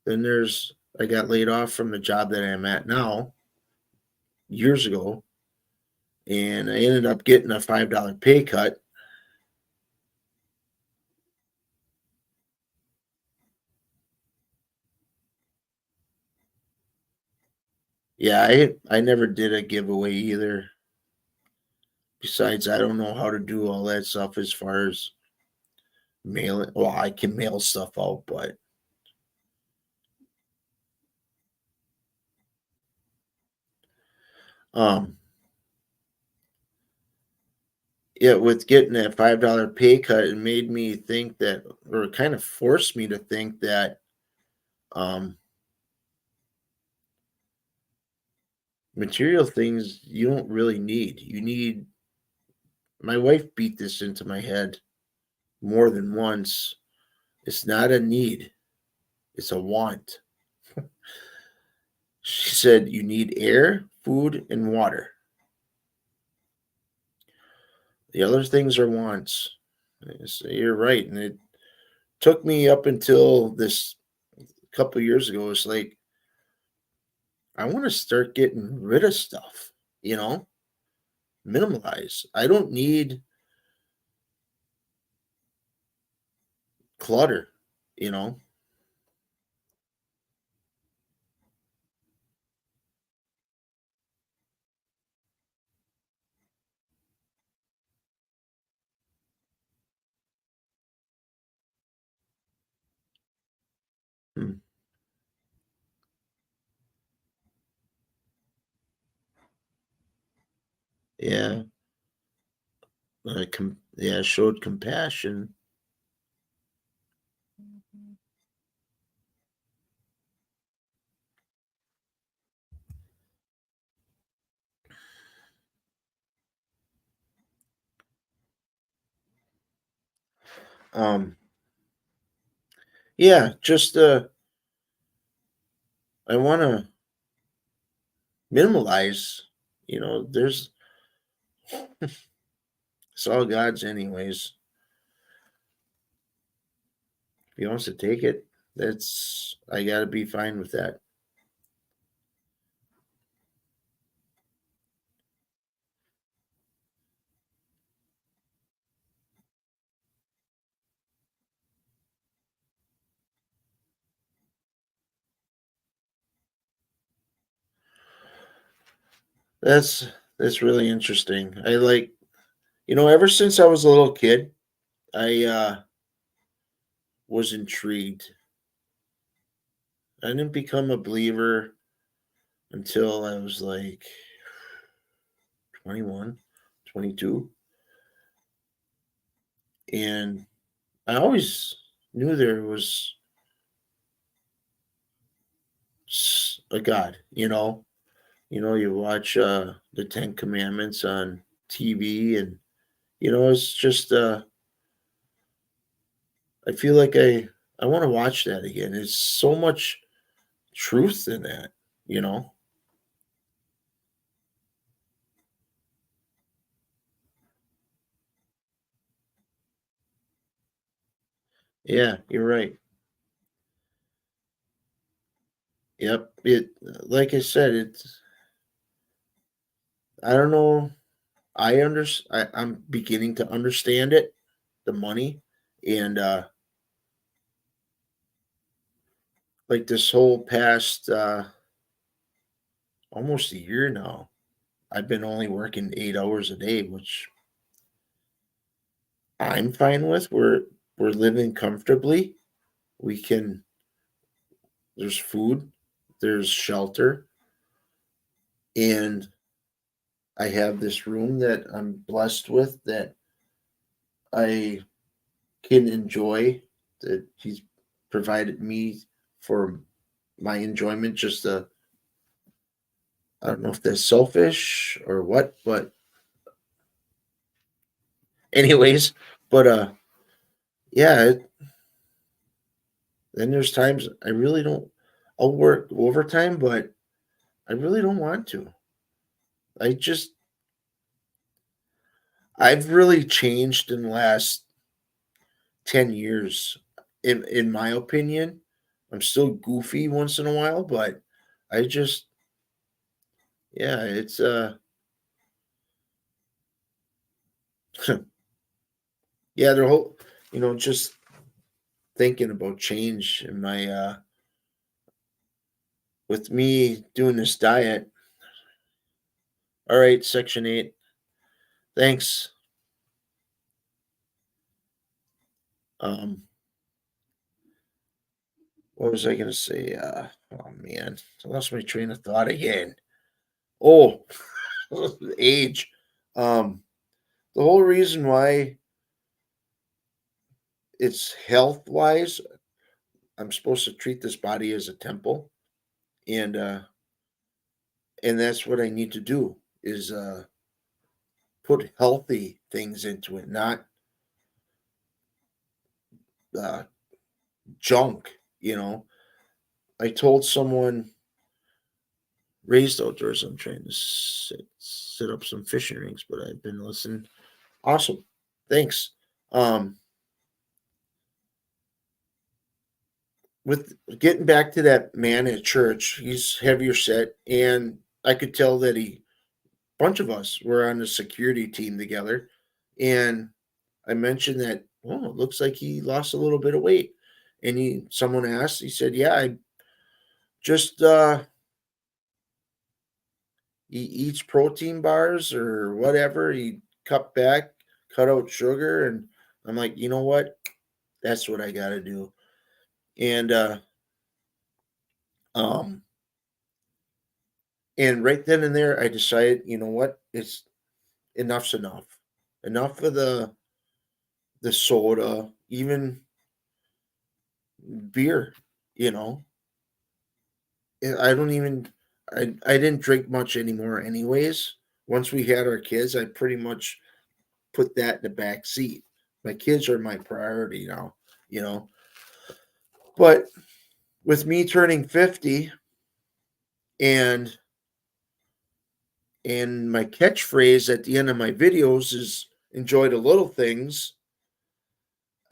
Then there's I got laid off from the job that I'm at now years ago, and I ended up getting a $5 pay cut. Yeah, I never did a giveaway either. Besides, I don't know how to do all that stuff as far as mailing. Well, I can mail stuff out, but um, yeah, with getting that $5 pay cut, it made me think that, or it kind of forced me to think that um, material things you don't really need. You need. My wife beat this into my head more than once. It's not a need; it's a want. She said you need air, food, and water. The other things are wants. So you're right, and it took me up until this couple years ago. It's like I want to start getting rid of stuff. You know, minimalize. I don't need clutter. You know. Hmm. Yeah. Yeah. Showed compassion. Um. Yeah. Just I want to minimalize. You know, there's it's all God's anyways. If he wants to take it, that's I gotta be fine with that. That's that's really interesting. I like ever since I was a little kid, I was intrigued. I didn't become a believer until I was like 21, 22, and I always knew there was a God. You watch the Ten Commandments on TV, and it's just I feel like I want to watch that again. There's so much truth in that. You know. Yeah, you're right. Yep. Like I said, it's I don't know. I'm beginning to understand it, the money, and like this whole past almost a year now, I've been only working 8 hours a day, which I'm fine with. We're living comfortably. We can. There's food, there's shelter, and I have this room that I'm blessed with that I can enjoy that he's provided me for my enjoyment. Just I don't know if that's selfish or what, but Anyways, but yeah, then there's times I really don't. I'll work overtime, but I really don't want to. I just I've really changed in the last 10 years. In my opinion, I'm still goofy once in a while, but I just yeah, it's yeah, the whole just thinking about change in my with me doing this diet. All right, section 8. Thanks. Um what was I gonna say? Oh man, I lost my train of thought again. Oh, age. Um the whole reason why it's health wise, I'm supposed to treat this body as a temple, and that's what I need to do is put healthy things into it, not uh, junk. I told someone raised outdoors. I'm trying to set up some fishing rings, but I've been listening. Awesome, thanks. Um, with getting back to that man at church, he's heavier set, and I could tell that bunch of us were on the security team together, and I mentioned that, oh, it looks like he lost a little bit of weight. And someone asked, he said, yeah, I just he eats protein bars or whatever. He cut back, cut out sugar, and I'm like, you know what? That's what I got to do. And um and right then and there, I decided, you know what? It's enough's enough. Enough of the soda, even beer. You know, I don't even I didn't drink much anymore anyways. Once we had our kids, I pretty much put that in the back seat. My kids are my priority now, you know. But with me turning 50 and my catchphrase at the end of my videos is enjoy the little things.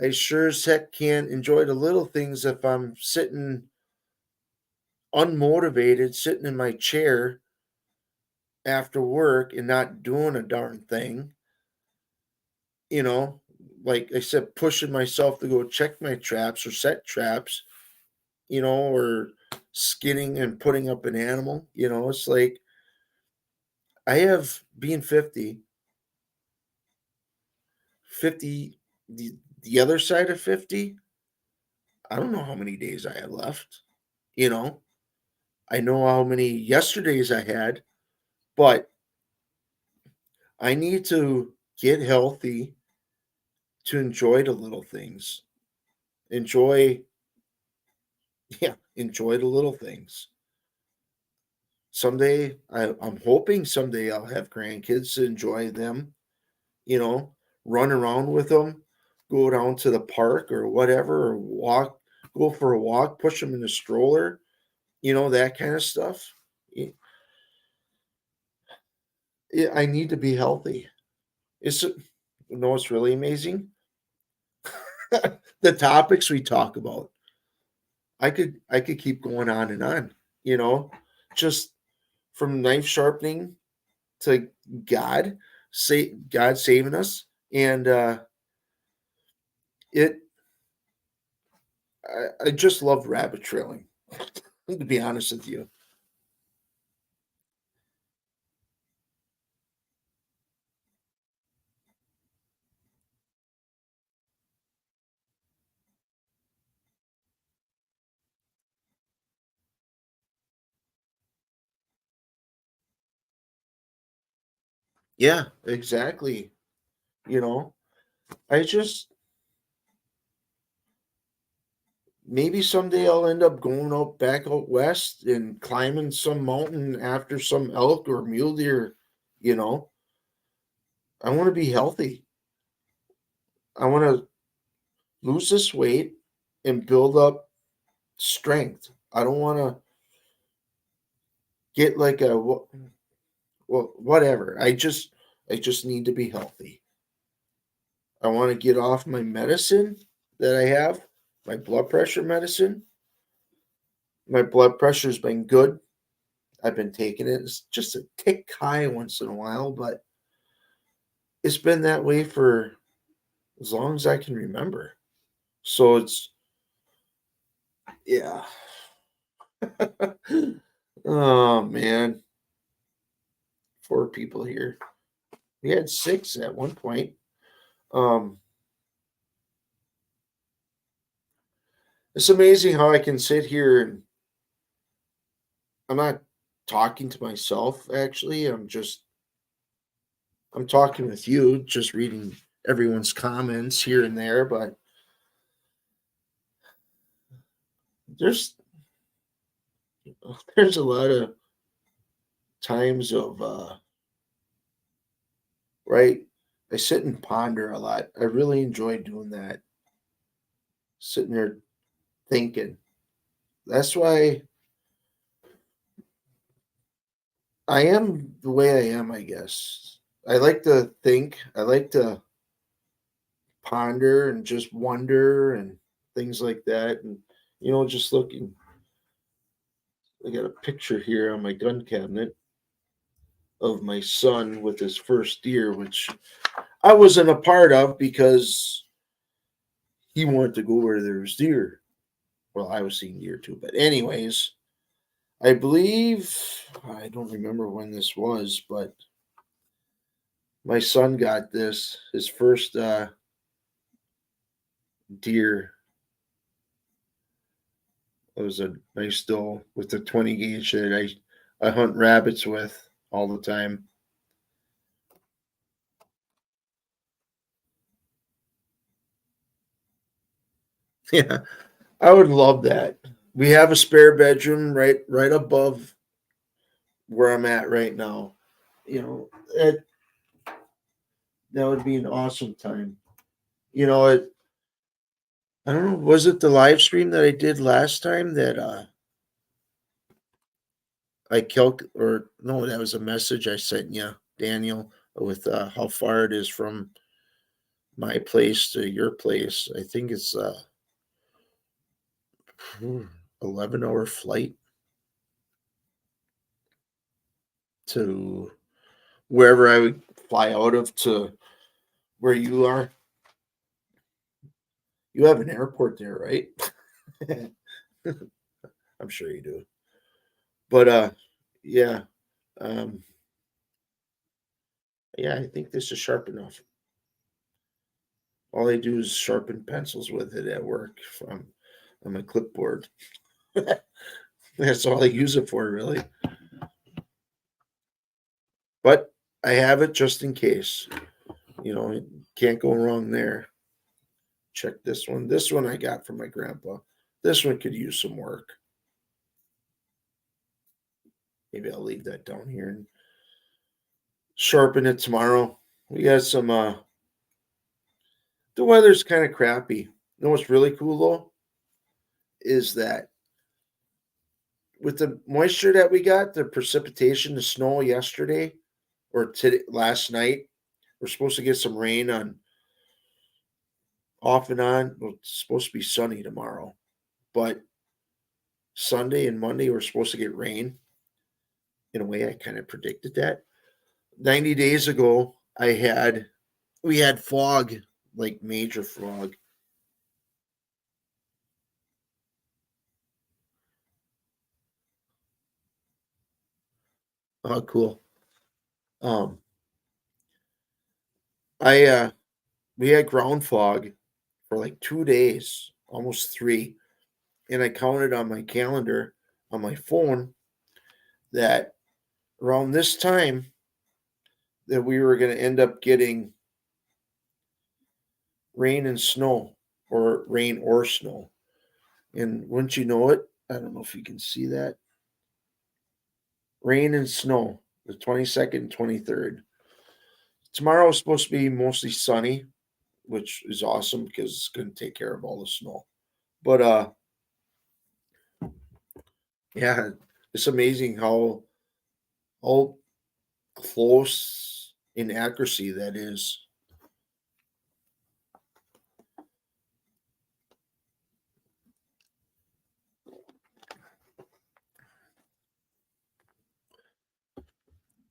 I sure as heck can't enjoy the little things if I'm sitting unmotivated, sitting in my chair after work and not doing a darn thing, you know, like I said, pushing myself to go check my traps or set traps, or skinning and putting up an animal. It's like I have being 50, the other side of 50, I don't know how many days I have left, you know. I know how many yesterdays I had, but I need to get healthy to enjoy the little things. Enjoy, yeah, enjoy the little things. Someday, I'm hoping someday I'll have grandkids to enjoy them, you know, run around with them, go down to the park or whatever, or go for a walk, push them in a stroller, that kind of stuff. Y- I need to be healthy. It's, it's really amazing. The topics we talk about. I could keep going on and on, you know, just from knife sharpening to God, say God saving us, and it. I just love rabbit trailing. To be honest with you, yeah, exactly. You know, I just maybe someday I'll end up going out back out west and climbing some mountain after some elk or mule deer. You know, I want to be healthy. I want to lose this weight and build up strength. I don't want to get like a well, whatever. I just need to be healthy. I want to get off my medicine that I have, my blood pressure medicine. My blood pressure's been good. I've been taking it. It's just a tick high once in a while, but it's been that way for as long as I can remember. So it's yeah. Oh man, four people here. We had six at one point. Um, it's amazing how I can sit here and I'm not talking to myself actually. I'm talking with you, just reading everyone's comments here and there, but there's there's a lot of times of right. I sit and ponder a lot. I really enjoy doing that. Sitting there thinking. That's why I am the way I am, I guess. I like to think. I like to ponder and just wonder and things like that. And just looking. I got a picture here on my gun cabinet of my son with his first deer, which I wasn't a part of because he wanted to go where there was deer. Well, I was seeing deer too, but anyways, I believe I don't remember when this was, but my son got this his first deer. It was a nice doe with the 20 gauge that I hunt rabbits with all the time. Yeah, I would love that. We have a spare bedroom right above where I'm at right now. It, that would be an awesome time. It I don't know, was it the live stream that I did last time that or no, that was a message I sent you, Daniel, with how far it is from my place to your place. I think it's 11-hour flight to wherever I would fly out of to where you are. You have an airport there, right? I'm sure you do. But yeah. Um yeah, I think this is sharp enough. All I do is sharpen pencils with it at work from on my clipboard. That's all I use it for, really. But I have it just in case. Can't go wrong there. Check this one. This one I got from my grandpa. This one could use some work. Maybe I'll leave that down here and sharpen it tomorrow. We got some the weather's kind of crappy. You know what's really cool though? Is that with the moisture that we got, the precipitation, the snow yesterday or today last night, we're supposed to get some rain on off and on. Well, it's supposed to be sunny tomorrow, but Sunday and Monday we're supposed to get rain. In a way, I kind of predicted that. 90 days ago, we had fog, like major fog. Oh, cool. Um, I We had ground fog for like 2 days, almost three, and I counted on my calendar on my phone that around this time that we were going to end up getting rain and snow or rain or snow. And wouldn't you know it, I don't know if you can see that. Rain and snow, the 22nd, 23rd. Tomorrow is supposed to be mostly sunny. which is awesome because it's going to take care of all the snow. But yeah, it's amazing how close in accuracy that is.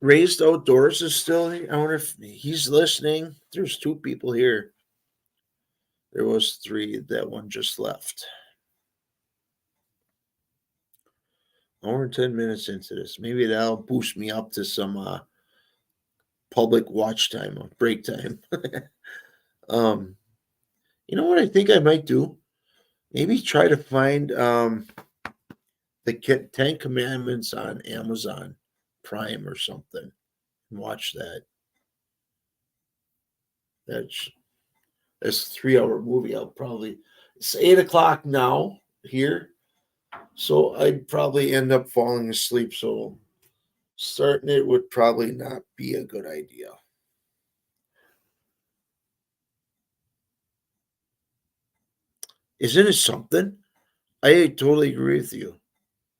Raised Outdoors is still here. I wonder if he's listening. There's two people here. There was three. That one just left. Hour and 10 minutes into this. Maybe that'll boost me up to some public watch time or break time. um, you know what I think I might do? Maybe try to find the Ten Commandments on Amazon Prime or something and watch that. That's that's a 3 hour movie. I'll probably it's 8 o'clock now here, so I'd probably end up falling asleep. So starting it would probably not be a good idea. Isn't it something? I totally agree with you.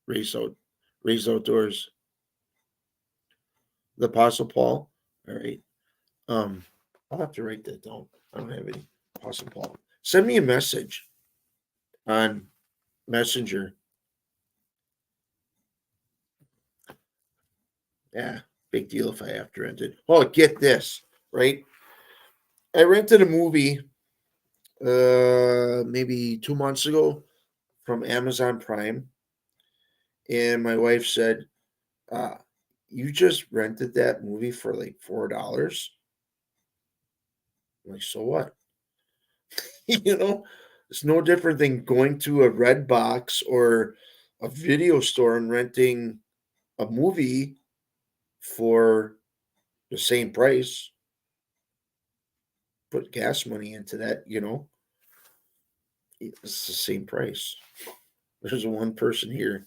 Race out, race outdoors. The Apostle Paul. All right. Um, I'll have to write that down. I don't have any Apostle Paul. Send me a message on Messenger. Yeah, big deal if I have to rent it. Oh, get this, right? I rented a movie maybe 2 months ago from Amazon Prime, and my wife said, uh, you just rented that movie for like $4. I'm like, so what? you know, it's no different than going to a red box or a video store and renting a movie for the same price. Put gas money into that. It's the same price. There's one person here.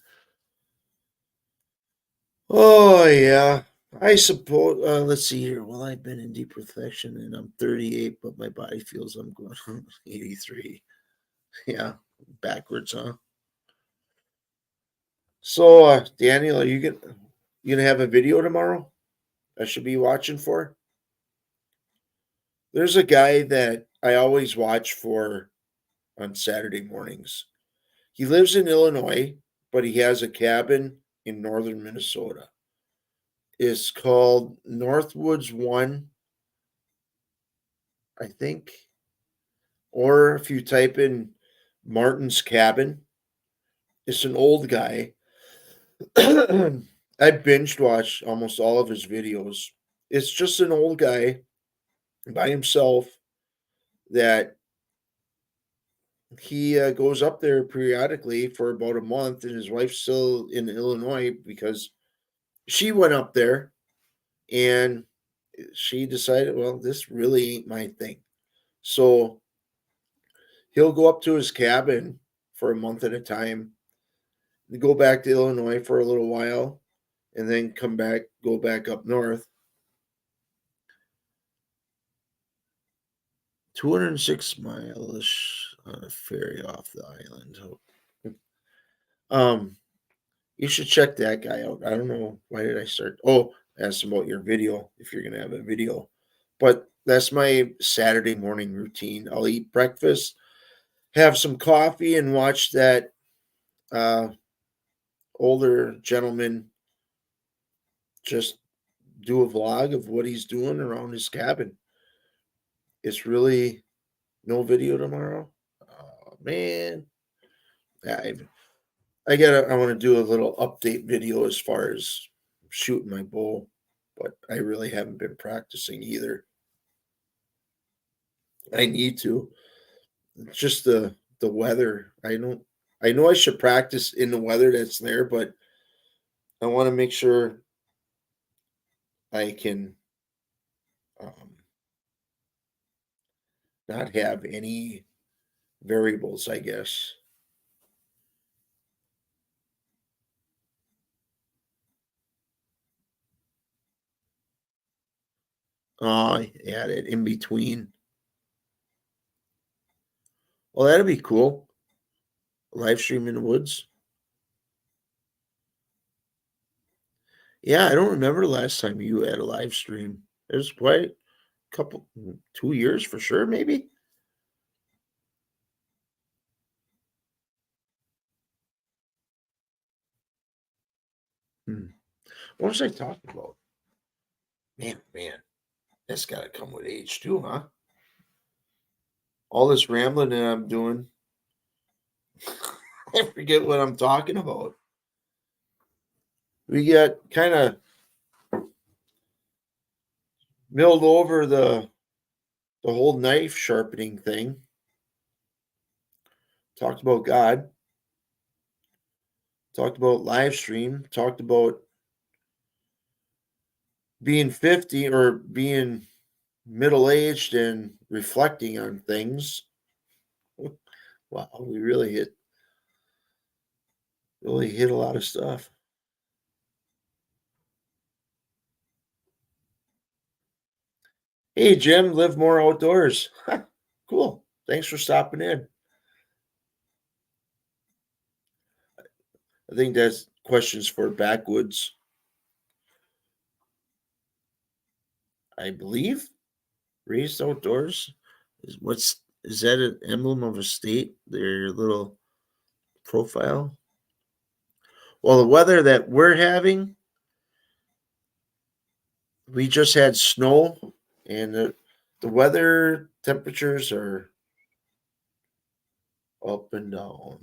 Oh yeah. I suppose let's see here. Well, I've been in deep reflection and I'm 38, but my body feels I'm going 83. Yeah. Backwards, huh? So Daniel, you gonna have a video tomorrow I should be watching for? There's a guy that I always watch for on Saturday mornings. He lives in Illinois, but he has a cabin in northern Minnesota. It's called Northwoods One, I think. Or if you type in Martin's Cabin, it's an old guy. I binged watched almost all of his videos. It's just an old guy by himself that he goes up there periodically for about a month, and his wife's still in Illinois because she went up there and she decided, well, this really ain't my thing. So he'll go up to his cabin for a month at a time, go back to Illinois for a little while, and then come back, go back up north. 206 miles on a ferry off the island. Um, you should check that guy out. I don't know why did I start. Oh, ask about your video if you're gonna have a video, but that's my Saturday morning routine. I'll eat breakfast, have some coffee, and watch that uh, older gentleman just do a vlog of what he's doing around his cabin. It's really no video tomorrow. Oh man, I I want to do a little update video as far as shooting my bow, but I really haven't been practicing either. I need to. It's just the weather. I know I should practice in the weather that's there, but I want to make sure I can um, not have any variables, I guess. Oh, I added in between. Well, that'd be cool. Live stream in the woods. Yeah, I don't remember the last time you had a live stream. It was quite a couple, 2 years for sure, maybe. Hmm. What was I talking about? Man, that's got to come with age too, huh? All this rambling that I'm doing, I forget what I'm talking about. We got kind of milled over the whole knife sharpening thing. Talked about God. Talked about live stream. Talked about being 50 or being middle aged and reflecting on things. Wow, we really hit a lot of stuff. Hey Jim, live more outdoors. Cool. Thanks for stopping in. I think that's questions for backwoods, I believe. Raised outdoors. Is that an emblem of a state? Their little profile? Well, the weather that we're having, we just had snow, and the weather temperatures are up and down.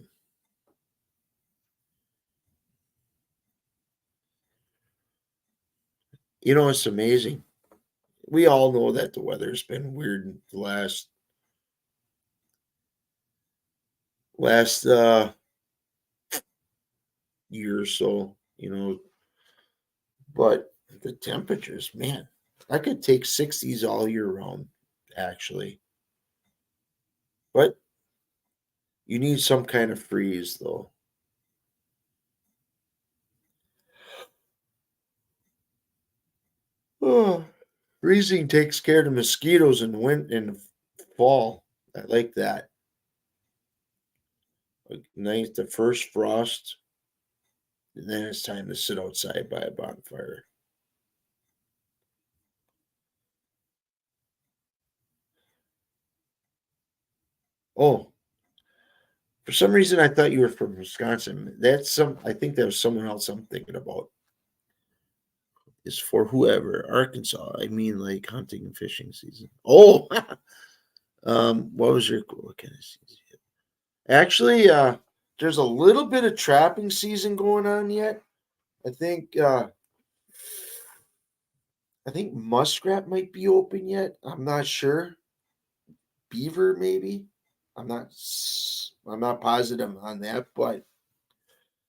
It's amazing. We all know that the weather's been weird in the last year or so, but the temperatures, man, I could take 60s all year round, actually. But you need some kind of freeze, though. Oh, freezing takes care of the mosquitoes in the fall. I like that. Like nice, the first frost, and then it's time to sit outside by a bonfire. Oh, for some reason I thought you were from Wisconsin. I think that was someone else I'm thinking about. Is for whoever. Arkansas. I mean like hunting and fishing season. Oh, what kind of season? Actually, there's a little bit of trapping season going on yet. I think uh I think muskrat might be open yet. I'm not sure. Beaver maybe. I'm not positive on that, but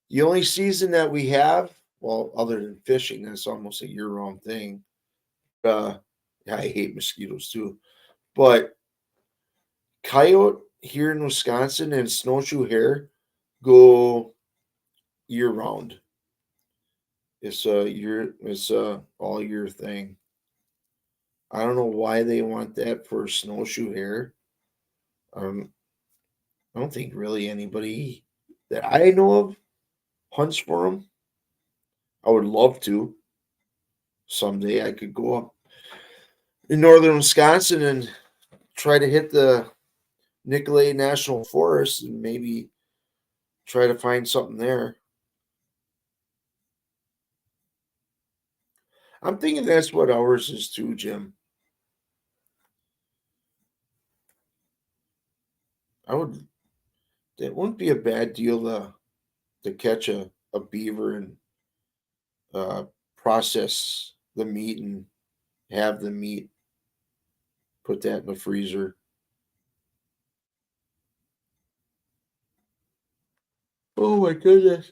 the only season that we have, well, other than fishing, that's almost a year-round thing. Uh, yeah, I hate mosquitoes too, but coyote here in Wisconsin and snowshoe hare go year-round. It's a all year thing. I don't know why they want that for snowshoe hare. Um, I don't think really anybody that I know of hunts for them. I would love to someday. I could go up in northern Wisconsin and try to hit the Nicolay National Forest and maybe try to find something there. I'm thinking that's what ours is too, Jim. I would. That wouldn't be a bad deal to catch a beaver and uh, process the meat and have the meat, put that in the freezer. Oh my goodness.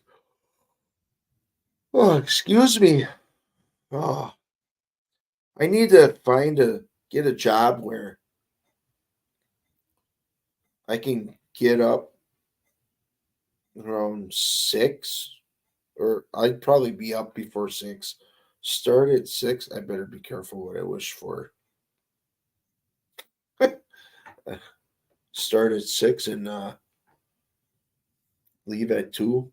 Oh, excuse me. Oh, I need to get a job where I can get up around 6, or I'd probably be up before 6. Start at 6. I better be careful what I wish for. start at 6 and leave at 2.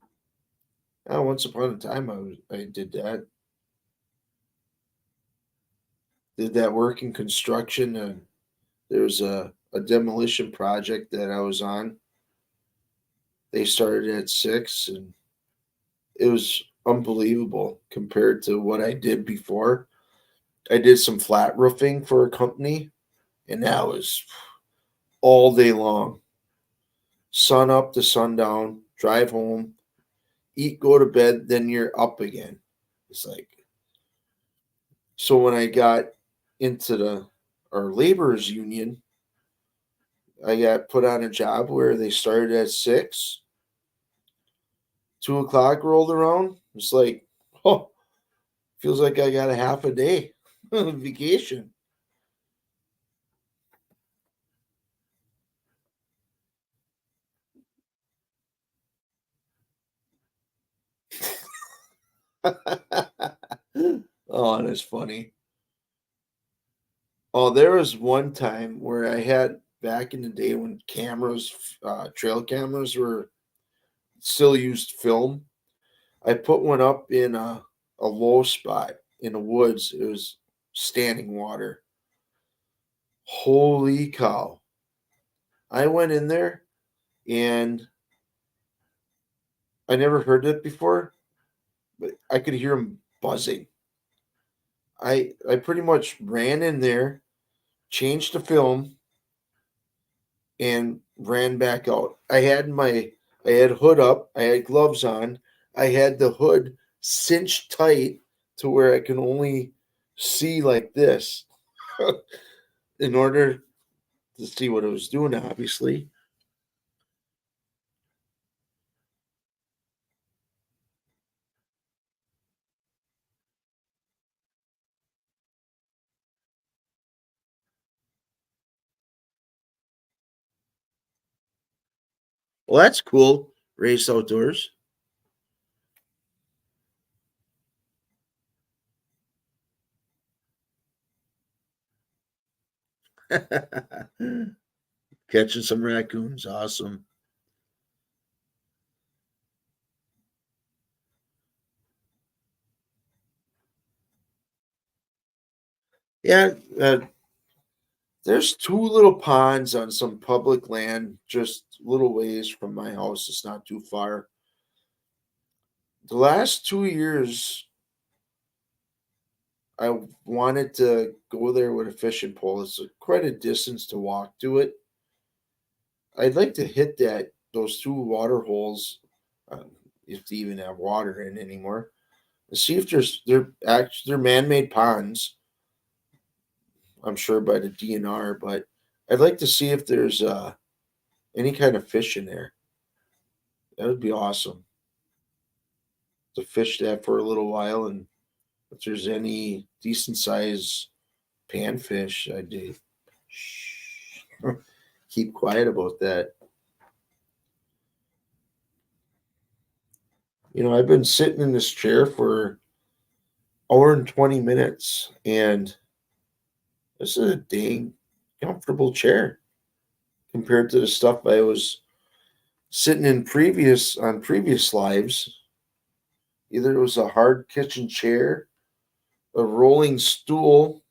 Once upon a time, I did that. Did that work in construction, and there was a demolition project that I was on. They started at 6, and it was unbelievable compared to what I did before. I did some flat roofing for a company, and that was all day long, sun up to sundown, drive home, eat, go to bed, then you're up again. It's like, so when I got into the our laborers union, I got put on a job where they started at 6, 2 o'clock rolled around. It's like, oh, feels like I got a half a day vacation. Oh, that's funny. Oh, there was one time where I had back in the day when cameras, trail cameras were still used film. I put one up in a low spot in the woods. It was standing water. Holy cow. I went in there and I never heard it before, but I could hear them buzzing. I pretty much ran in there, changed the film, and ran back out. I had hood up, I had gloves on, I had the hood cinched tight to where I can only see like this in order to see what it was doing, obviously. Well, that's cool. Race outdoors. Catching some raccoons. Awesome. Yeah, there's two little ponds on some public land, just little ways from my house. It's not too far. The last 2 years, I wanted to go there with a fishing pole. It's quite a distance to walk to it. I'd like to hit those two water holes, if they even have water in anymore, and see if they're man-made ponds. I'm sure by the DNR, but I'd like to see if there's any kind of fish in there. That would be awesome to fish that for a little while, and if there's any decent size panfish, I do. Shh. Keep quiet about that. I've been sitting in this chair for hour and 20 minutes, and this is a dang comfortable chair compared to the stuff I was sitting in previous lives. Either it was a hard kitchen chair, a rolling stool,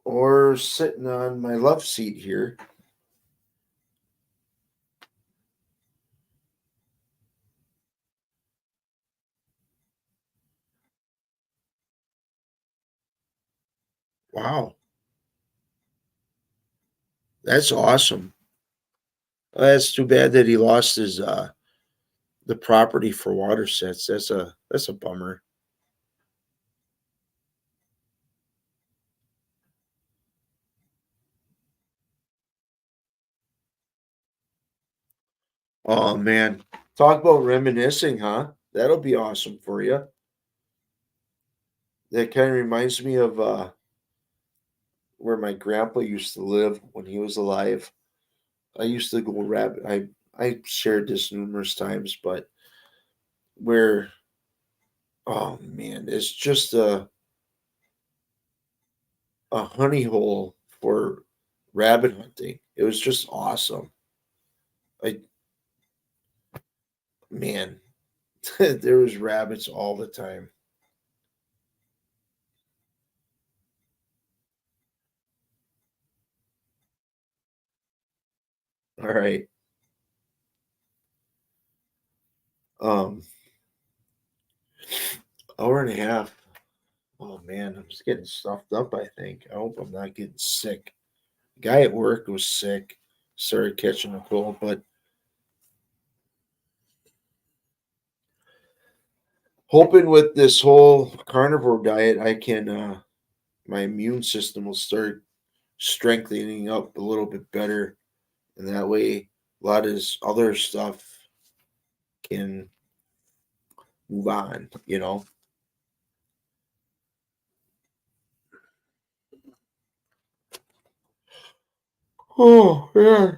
or sitting on my love seat here. Wow, that's awesome. That's too bad that he lost his the property for water sets. That's a bummer. Oh man, talk about reminiscing, huh? That'll be awesome for you. That kind of reminds me of where my grandpa used to live when he was alive. I used to go rabbit. I shared this numerous times, but where, oh man, it's just a honey hole for rabbit hunting. It was just awesome. I man, there was rabbits all the time. All right. Um, hour and a half. Oh man, I'm just getting stuffed up, I think. I hope I'm not getting sick. Guy at work was sick, started catching a cold, but hoping with this whole carnivore diet I can my immune system will start strengthening up a little bit better, and that way a lot of this other stuff can move on. Oh yeah.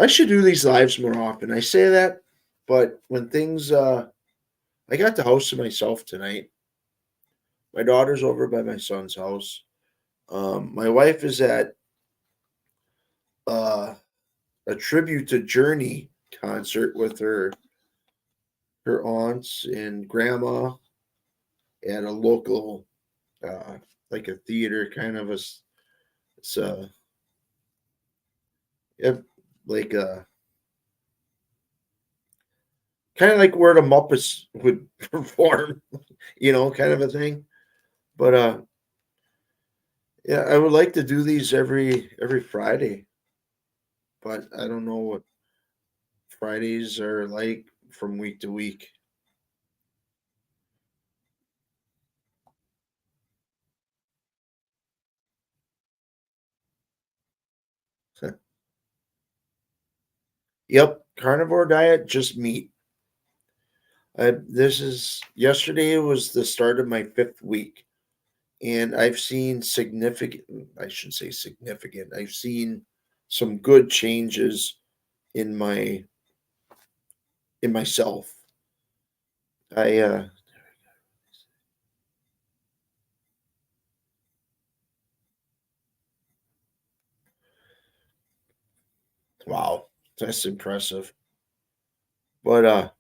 I should do these lives more often. I say that, but when things I got the house to myself tonight. My daughter's over by my son's house. My wife is at uh, a tribute to Journey concert with her aunts and grandma at a local uh, like a theater kind of it's yeah, like kind of like where the Muppets would perform, kind of a thing. But yeah, I would like to do these every Friday, but I don't know what Fridays are like from week to week. Yep, carnivore diet, just meat. This is yesterday was the start of my fifth week, and I've seen significant. I shouldn't say significant. I've seen some good changes in myself. I wow, that's impressive. But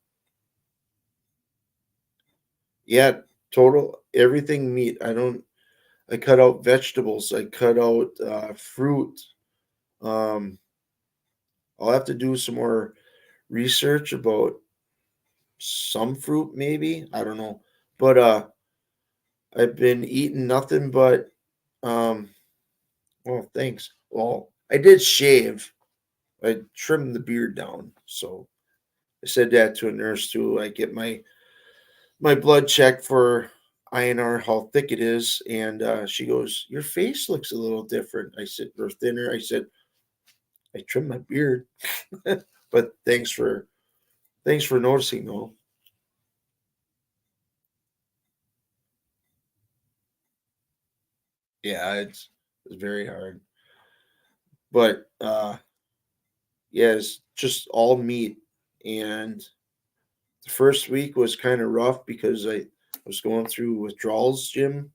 yeah, total everything meat. I don't. I cut out vegetables. I cut out fruit. Um, I'll have to do some more research about some fruit, maybe. I don't know. But I've been eating nothing but um well, thanks. Well, I did shave. I trimmed the beard down. So I said that to a nurse too. I get my blood checked for INR, how thick it is, and she goes, "Your face looks a little different." I said, "Or thinner." I said, "I trimmed my beard." But thanks for noticing though. Yeah, it's very hard. But yeah, it's just all meat. And the first week was kind of rough because I was going through withdrawals, Jim,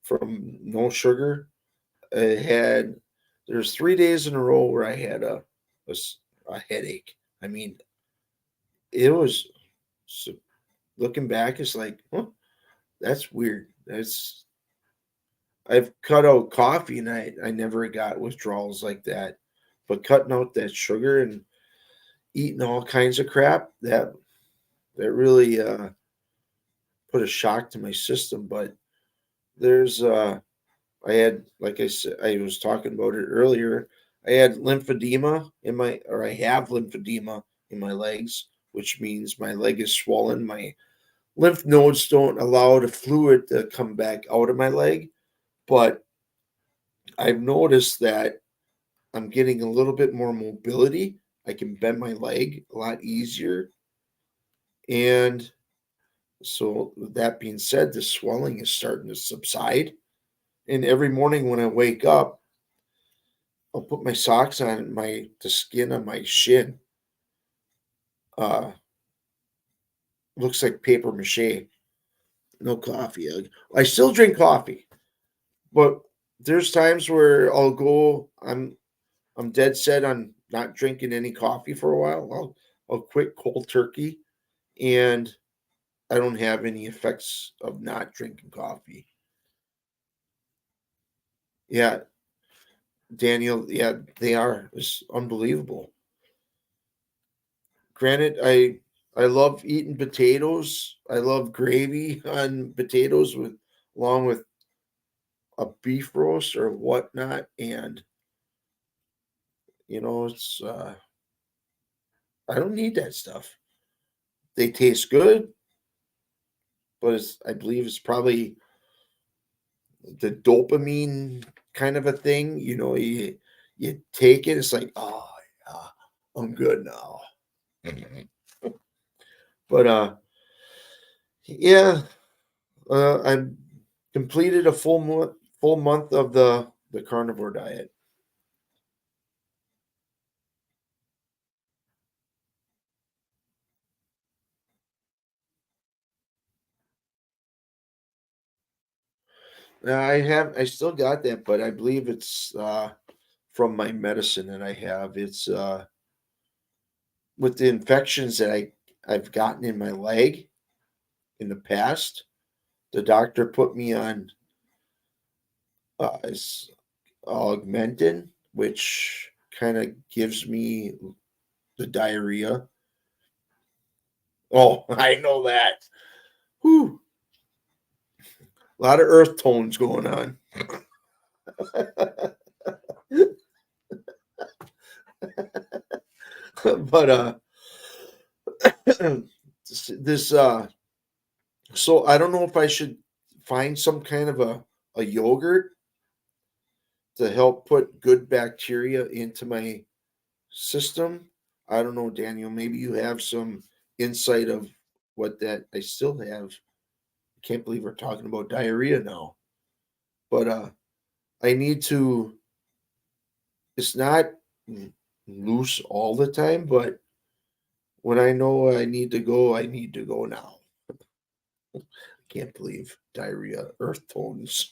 from no sugar. I had there's 3 days in a row where I had a headache. I mean, it was so looking back, it's like, huh, that's weird. That's I've cut out coffee and I never got withdrawals like that. But cutting out that sugar and eating all kinds of crap, that really put a shock to my system. But there's I had, like I said, I was talking about it earlier. I had lymphedema or I have lymphedema in my legs, which means my leg is swollen. My lymph nodes don't allow the fluid to come back out of my leg. But I've noticed that I'm getting a little bit more mobility. I can bend my leg a lot easier. And so, with that being said, the swelling is starting to subside. And every morning when I wake up, I'll put my socks on, and the skin on my shin uh, looks like paper mache. No coffee. I still drink coffee, but there's times where I'm dead set on not drinking any coffee for a while. I'll quit cold turkey, and I don't have any effects of not drinking coffee. Yeah, Daniel. Yeah, they are. It's unbelievable. Granted, I love eating potatoes. I love gravy on potatoes with along with a beef roast or whatnot, and it's I don't need that stuff. They taste good, but I believe it's probably the dopamine kind of a thing. You take it, it's like, oh yeah, I'm good now. But yeah, I completed a full month of the carnivore diet. I still got that, but I believe it's from my medicine that I have. It's with the infections that I've gotten in my leg in the past. The doctor put me on it's augmentin, which kind of gives me the diarrhea. Oh, I know that. Whew. A lot of earth tones going on. But this so I don't know if I should find some kind of a yogurt to help put good bacteria into my system. I don't know, Daniel. Maybe you have some insight of what that I still have. I can't believe we're talking about diarrhea now. But I need to it's not loose all the time, but when I know I need to go now. Can't believe diarrhea, earth tones.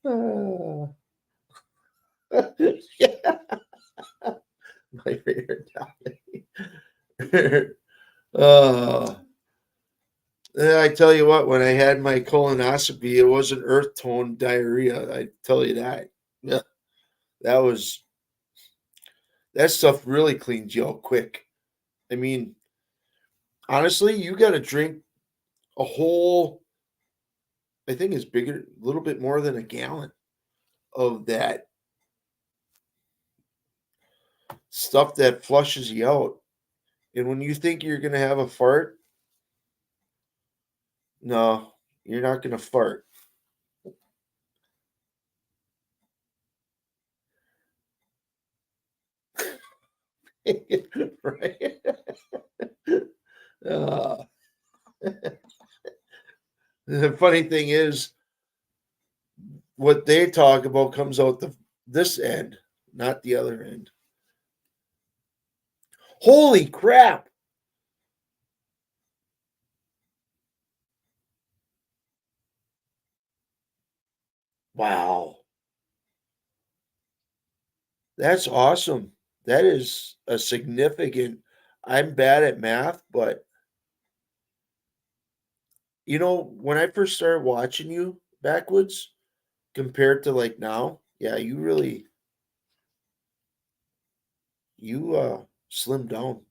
Uh, yeah, my favorite topic. uh, I tell you what, when I had my colonoscopy, it wasn't earth tone diarrhea. I tell you that. Yeah, that was that stuff really cleans you out quick. I mean, honestly, you got to drink a whole. I think it's bigger, a little bit more than a gallon of that stuff that flushes you out. And when you think you're gonna have a fart, no, you're not gonna fart. Right? Uh, the funny thing is, what they talk about comes out this end, not the other end. Holy crap! Wow, that's awesome. That is a significant. I'm bad at math, but when I first started watching you backwoods compared to like now, yeah, you slimmed down.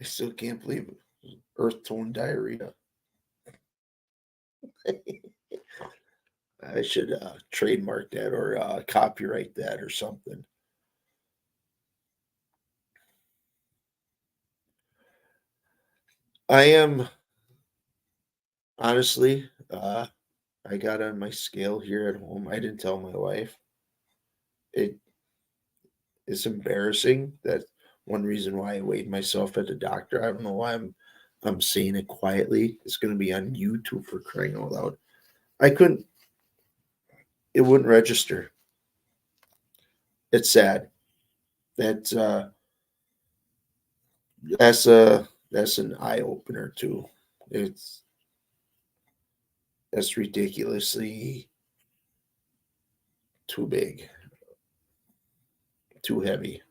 I still can't believe it. Earth tone diarrhea. I should trademark that or copyright that or something. I am honestly, I got on my scale here at home. I didn't tell my wife. It is embarrassing. That one reason why I weighed myself at the doctor. I don't know why I'm saying it quietly. It's going to be on YouTube for crying out loud. I couldn't. It wouldn't register. It's sad. That's uh, that's an eye opener too. It's That's ridiculously too big, too heavy.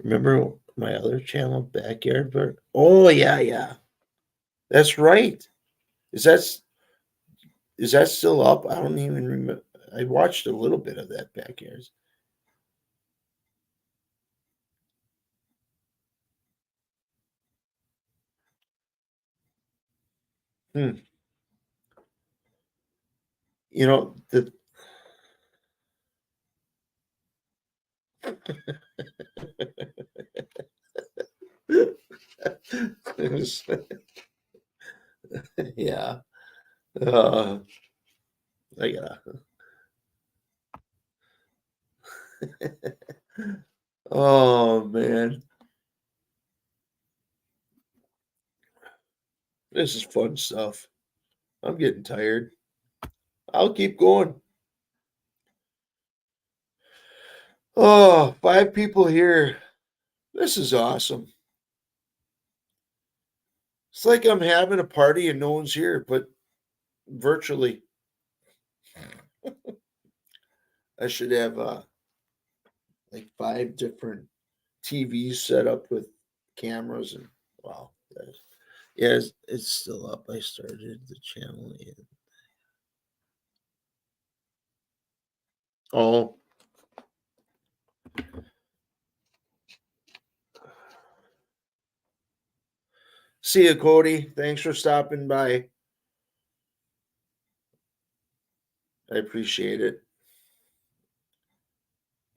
Remember my other channel, Backyard Bird? Oh yeah, yeah. That's right. Is that is that still up? I don't even remember. I watched a little bit of that Backyard. Hmm. You know the it was, yeah. Uh, I gotta. Oh man, this is fun stuff. I'm getting tired. I'll keep going. Oh, 5 people here. This is awesome. It's like I'm having a party and no one's here, but virtually. I should have like 5 different TVs set up with cameras and wow. Yeah, it's still up. I started the channel. Oh, see you, Cody. Thanks for stopping by. I appreciate it.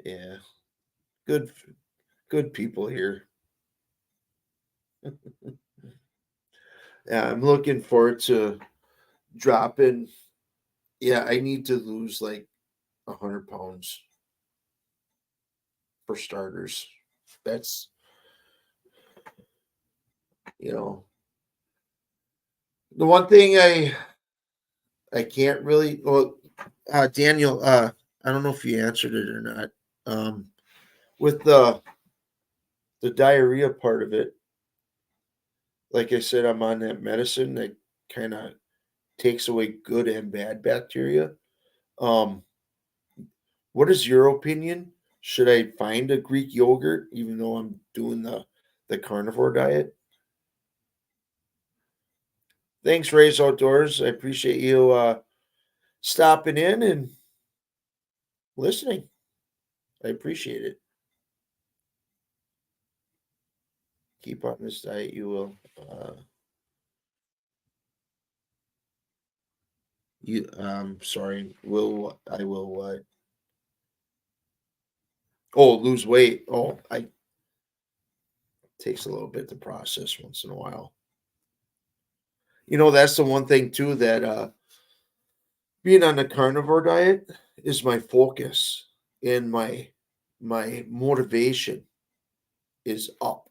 Yeah, good, good people here. Yeah, I'm looking forward to dropping. Yeah, I need to lose like 100 pounds for starters. That's you know the one thing I can't really well Daniel I don't know if you answered it or not. Um with the diarrhea part of it, like I said, I'm on that medicine that kind of takes away good and bad bacteria. Um what is your opinion? Should I find a Greek yogurt even though I'm doing the carnivore diet? Thanks, Race Outdoors. I appreciate you stopping in and listening. I appreciate it. Keep on this diet, you will. You sorry, will I will what? Oh, lose weight. Oh, I takes a little bit to process once in a while. That's the one thing too that being on the carnivore diet is my focus and my motivation is up.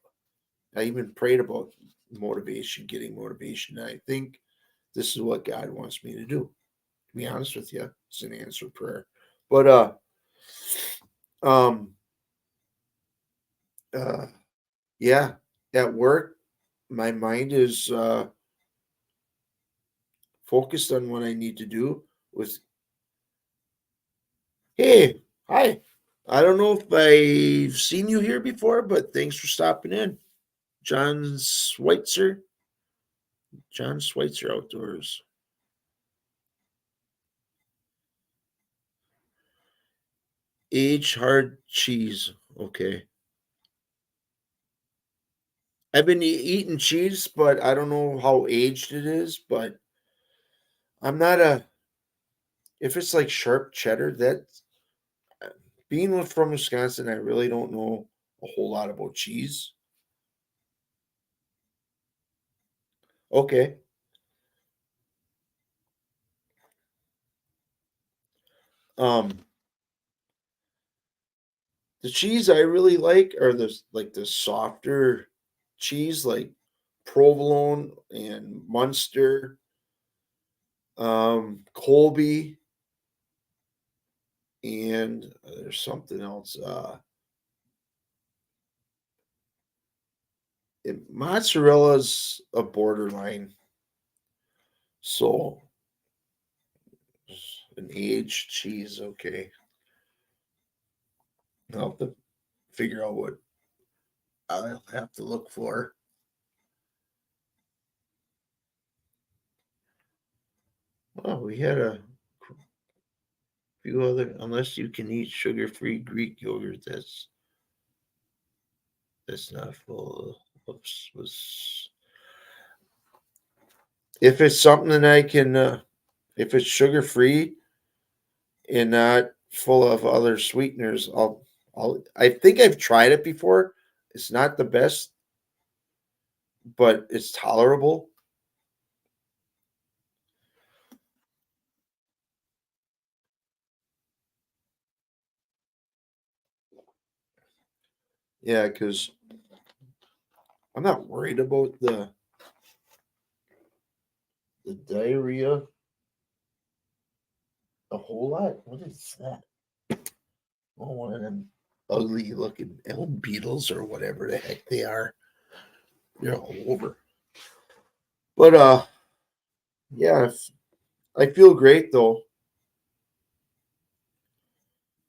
I even prayed about motivation, getting motivation. And I think this is what God wants me to do. To be honest with you, it's an answered prayer. But um uh yeah, at work, my mind is focused on what I need to do. With hey, hi. I don't know if I've seen you here before, but thanks for stopping in. John Schweitzer. John Schweitzer Outdoors. Aged hard cheese. Okay. I've been eating cheese, but I don't know how aged it is. But I'm not a. If it's like sharp cheddar, that being from Wisconsin, I really don't know a whole lot about cheese. Okay. Um, the cheese I really like are the softer cheese, like provolone and Munster, Colby, and there's something else. Mozzarella's a borderline. So an aged cheese, okay. I'll have to figure out what I'll have to look for. Oh, we had a few other. Unless you can eat sugar-free Greek yogurt, that's not full of. Was if it's something that I can, if it's sugar-free and not full of other sweeteners, I'll. I think I've tried it before. It's not the best, but it's tolerable. Yeah, because I'm not worried about the diarrhea a whole lot. What is that? Oh, one of them ugly looking elm beetles or whatever the heck they are. They're all over. But yeah, I feel great though.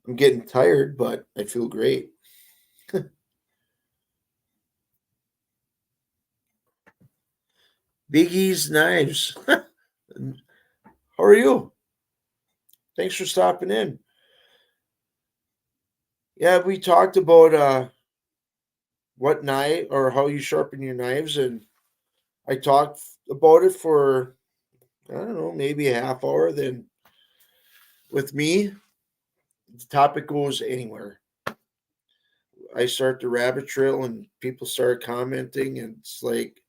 I'm getting tired, but I feel great. Biggie's knives. How are you? Thanks for stopping in. Yeah, we talked about what knife or how you sharpen your knives, and I talked about it for I don't know, maybe a half hour. Then with me, the topic goes anywhere. I start the rabbit trail, and people start commenting, and it's like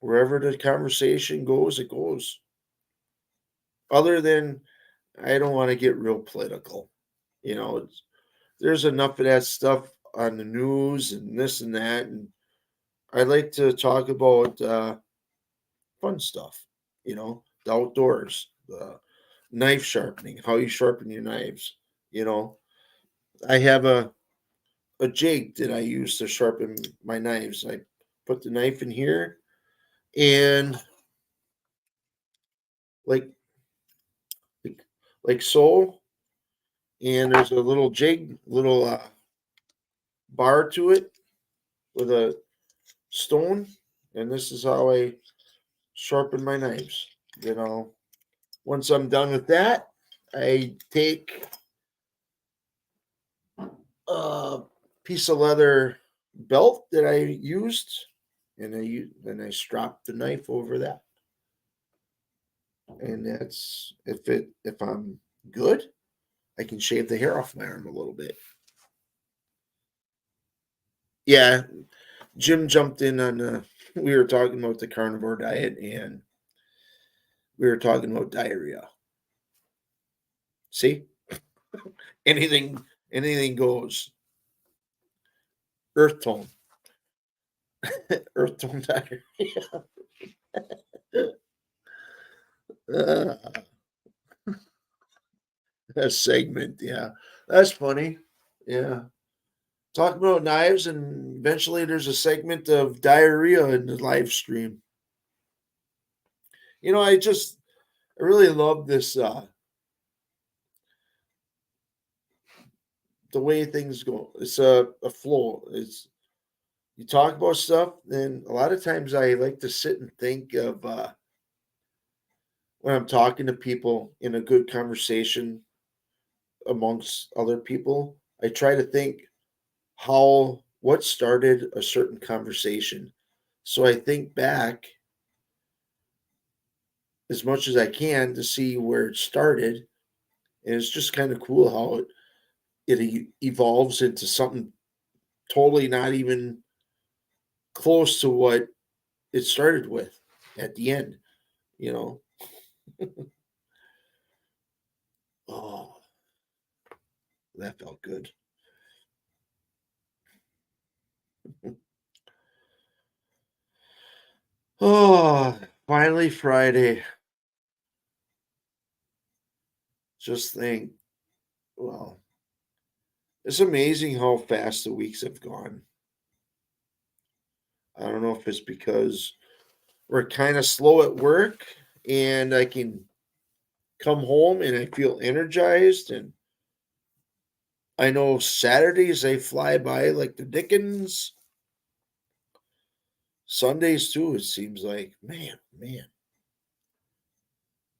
wherever the conversation goes, it goes. Other than I don't want to get real political, you know. There's enough of that stuff on the news and this and that, and I like to talk about fun stuff, the outdoors, the knife sharpening, how you sharpen your knives. You know, I have a jig that I use to sharpen my knives. I put the knife in here and like like, like so, and there's a little jig, little bar to it with a stone, and this is how I sharpen my knives. You know, once I'm done with that, I take a piece of leather belt that I used, and I strap the knife over that, and that's if I'm good, I can shave the hair off my arm a little bit. Yeah, Jim jumped in on. We were talking about the carnivore diet, and we were talking about diarrhea. See, anything goes. Earth tone, earth tone diarrhea. Uh, a segment, yeah, that's funny. Yeah, talk about knives, and eventually there's a segment of diarrhea in the live stream. I really love this the way things go. It's a flow. It's you talk about stuff, and a lot of times I like to sit and think of when I'm talking to people in a good conversation amongst other people. I try to think how what started a certain conversation. So I think back as much as I can to see where it started, and it's just kind of cool how it evolves into something totally not even close to what it started with at the end. You know, oh, that felt good. Oh, finally Friday. Just think, well, it's amazing how fast the weeks have gone. don't know if it's because we're kind of slow at work and I can come home and I feel energized. And I know Saturdays they fly by like the Dickens. Sundays too, it seems like, man.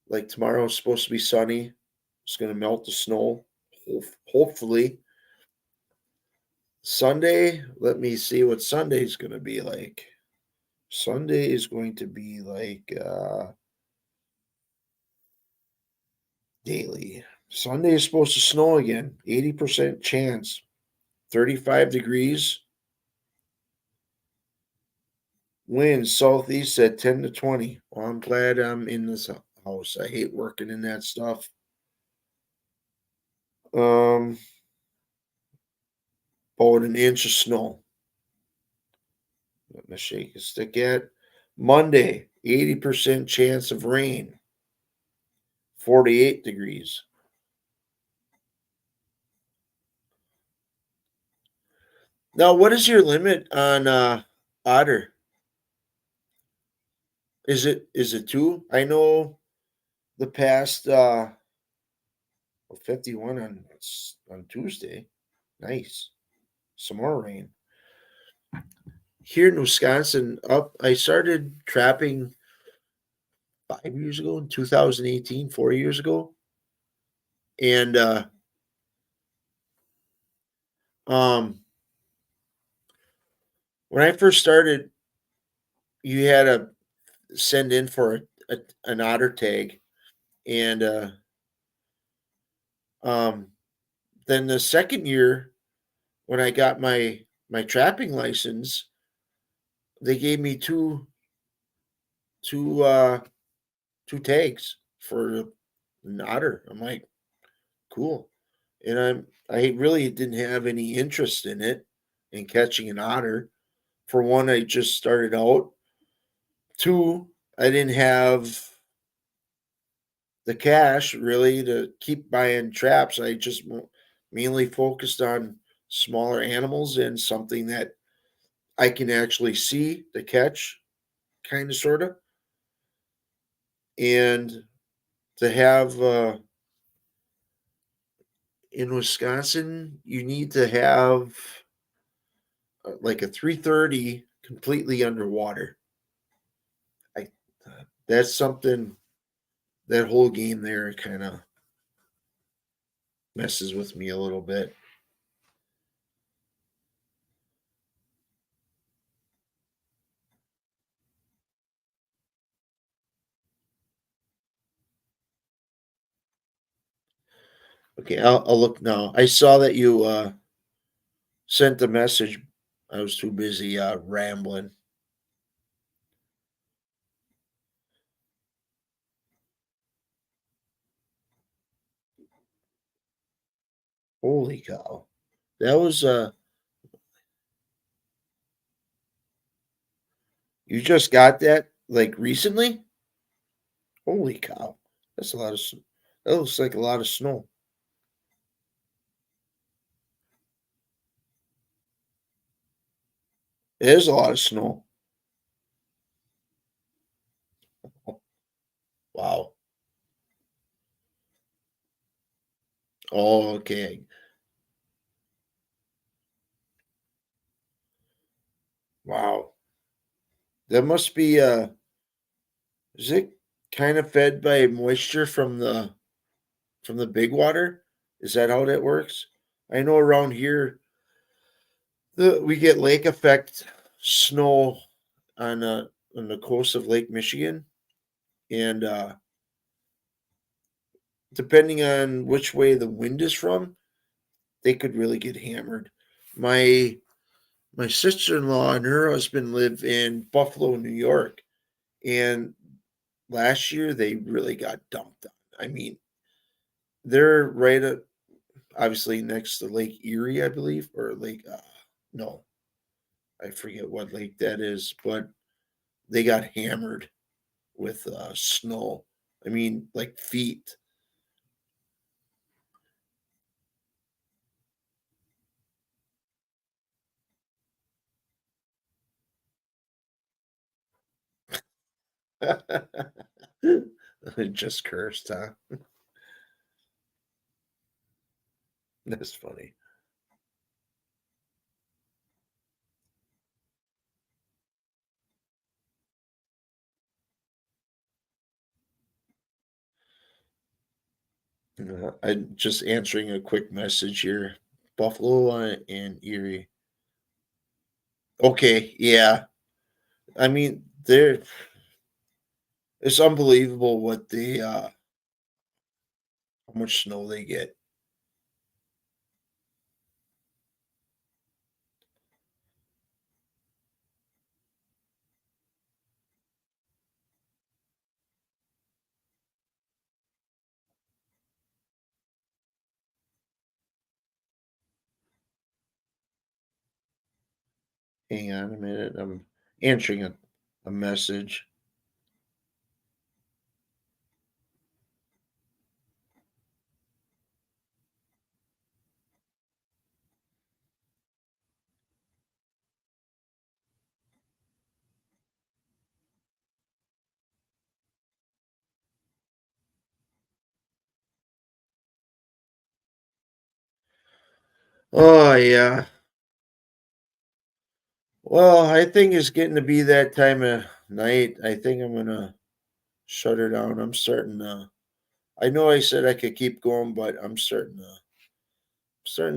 Like tomorrow's supposed to be sunny. It's going to melt the snow, hopefully. Sunday, let me see what Sunday's going to be like. Sunday is going to be like daily. Sunday is supposed to snow again. 80% chance. 35 degrees. Winds southeast at 10 to 20. Well, I'm glad I'm in this house. I hate working in that stuff. Um, about an inch of snow. Let me shake a stick at. Monday, 80% chance of rain. 48 degrees. Now, what is your limit on otter? Is it two? I know the past 51 on Tuesday. Nice. Some more rain. Here in Wisconsin, up I started trapping 5 years ago in 2018, 4 years ago. And um when I first started, you had to send in for an otter tag. And um then the second year when I got my trapping license, they gave me two two tags for an otter. I'm like, cool. And I really didn't have any interest in it in catching an otter. For one, I just started out. Two, I didn't have the cash really to keep buying traps. I just mainly focused on smaller animals and something that I can actually see the catch, kind of, sort of. And to have in Wisconsin, you need to have like a 330 completely underwater. I That's something, that whole game there kind of messes with me a little bit. Okay, I'll look now. I saw that you sent the message. I was too busy rambling. Holy cow. That was you just got that like recently? Holy cow. That's a lot of that looks like a lot of snow. It is a lot of snow. Wow. Oh, okay. Wow. That must be is it kind of fed by moisture from the big water? Is that how that works? I know around here we get lake effect snow on the coast of Lake Michigan, and depending on which way the wind is from, they could really get hammered. My my sister-in-law and her husband live in Buffalo, New York, and last year they really got dumped on. I mean, they're right at obviously next to Lake Erie, I believe, or Lake no, I forget what lake that is, but they got hammered with snow. I mean, like feet. Just cursed, huh? That's funny. I'm just answering a quick message here. Buffalo and Erie. Okay, yeah. I mean, they're it's unbelievable what they how much snow they get. Hang on a minute. I'm answering a message. Oh yeah. Well, I think it's getting to be that time of night. I think I'm gonna shut her down. I'm starting to I know I said I could keep going, but I'm starting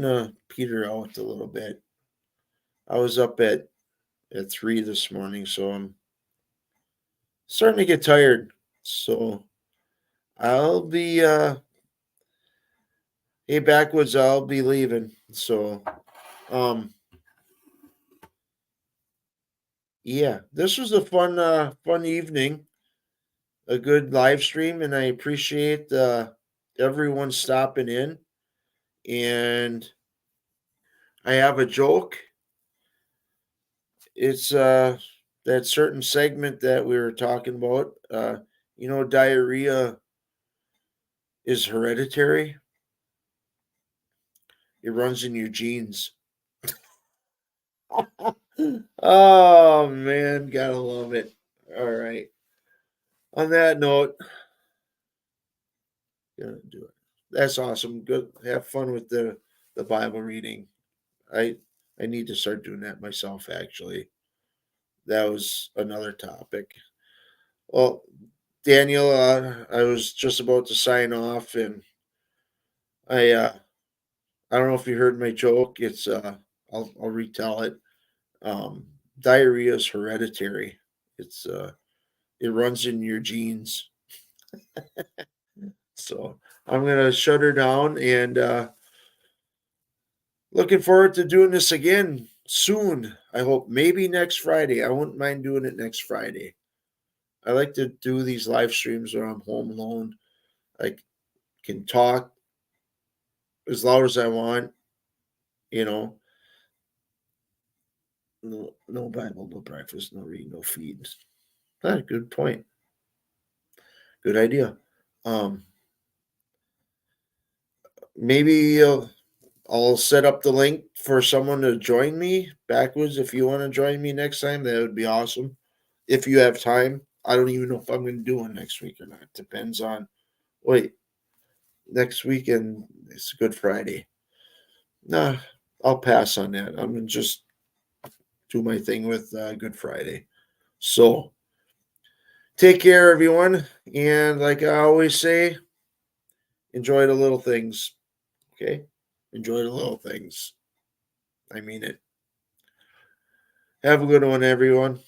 to peter out a little bit. I was up at 3 this morning, so I'm starting to get tired. So I'll be hey backwoods, I'll be leaving. So um yeah, this was a fun evening, a good live stream, and I appreciate everyone stopping in. And I have a joke. It's that certain segment that we were talking about. Diarrhea is hereditary. It runs in your genes. Oh man, gotta love it. All right. On that note, gonna do it. That's awesome. Good. Have fun with the Bible reading. I I need to start doing that myself. Actually, that was another topic. Well, Daniel, I was just about to sign off, and I don't know if you heard my joke. It's I'll retell it. Um, Diarrhea is hereditary. It runs in your genes. So I'm gonna shut her down and looking forward to doing this again soon. I hope maybe next Friday. I wouldn't mind doing it next Friday. I like to do these live streams where I'm home alone. I can talk as loud as I want. You know, no Bible, no breakfast, no read, no feed. Ah, good point. Good idea. Um, maybe I'll set up the link for someone to join me backwards. If you want to join me next time, that would be awesome. If you have time, I don't even know if I'm going to do one next week or not. Depends on. Wait, next weekend it's Good Friday. Nah, I'll pass on that. I'm gonna just do my thing with Good Friday. So take care, everyone, and like I always say, enjoy the little things. Okay, enjoy the little things. I mean it. Have a good one, everyone.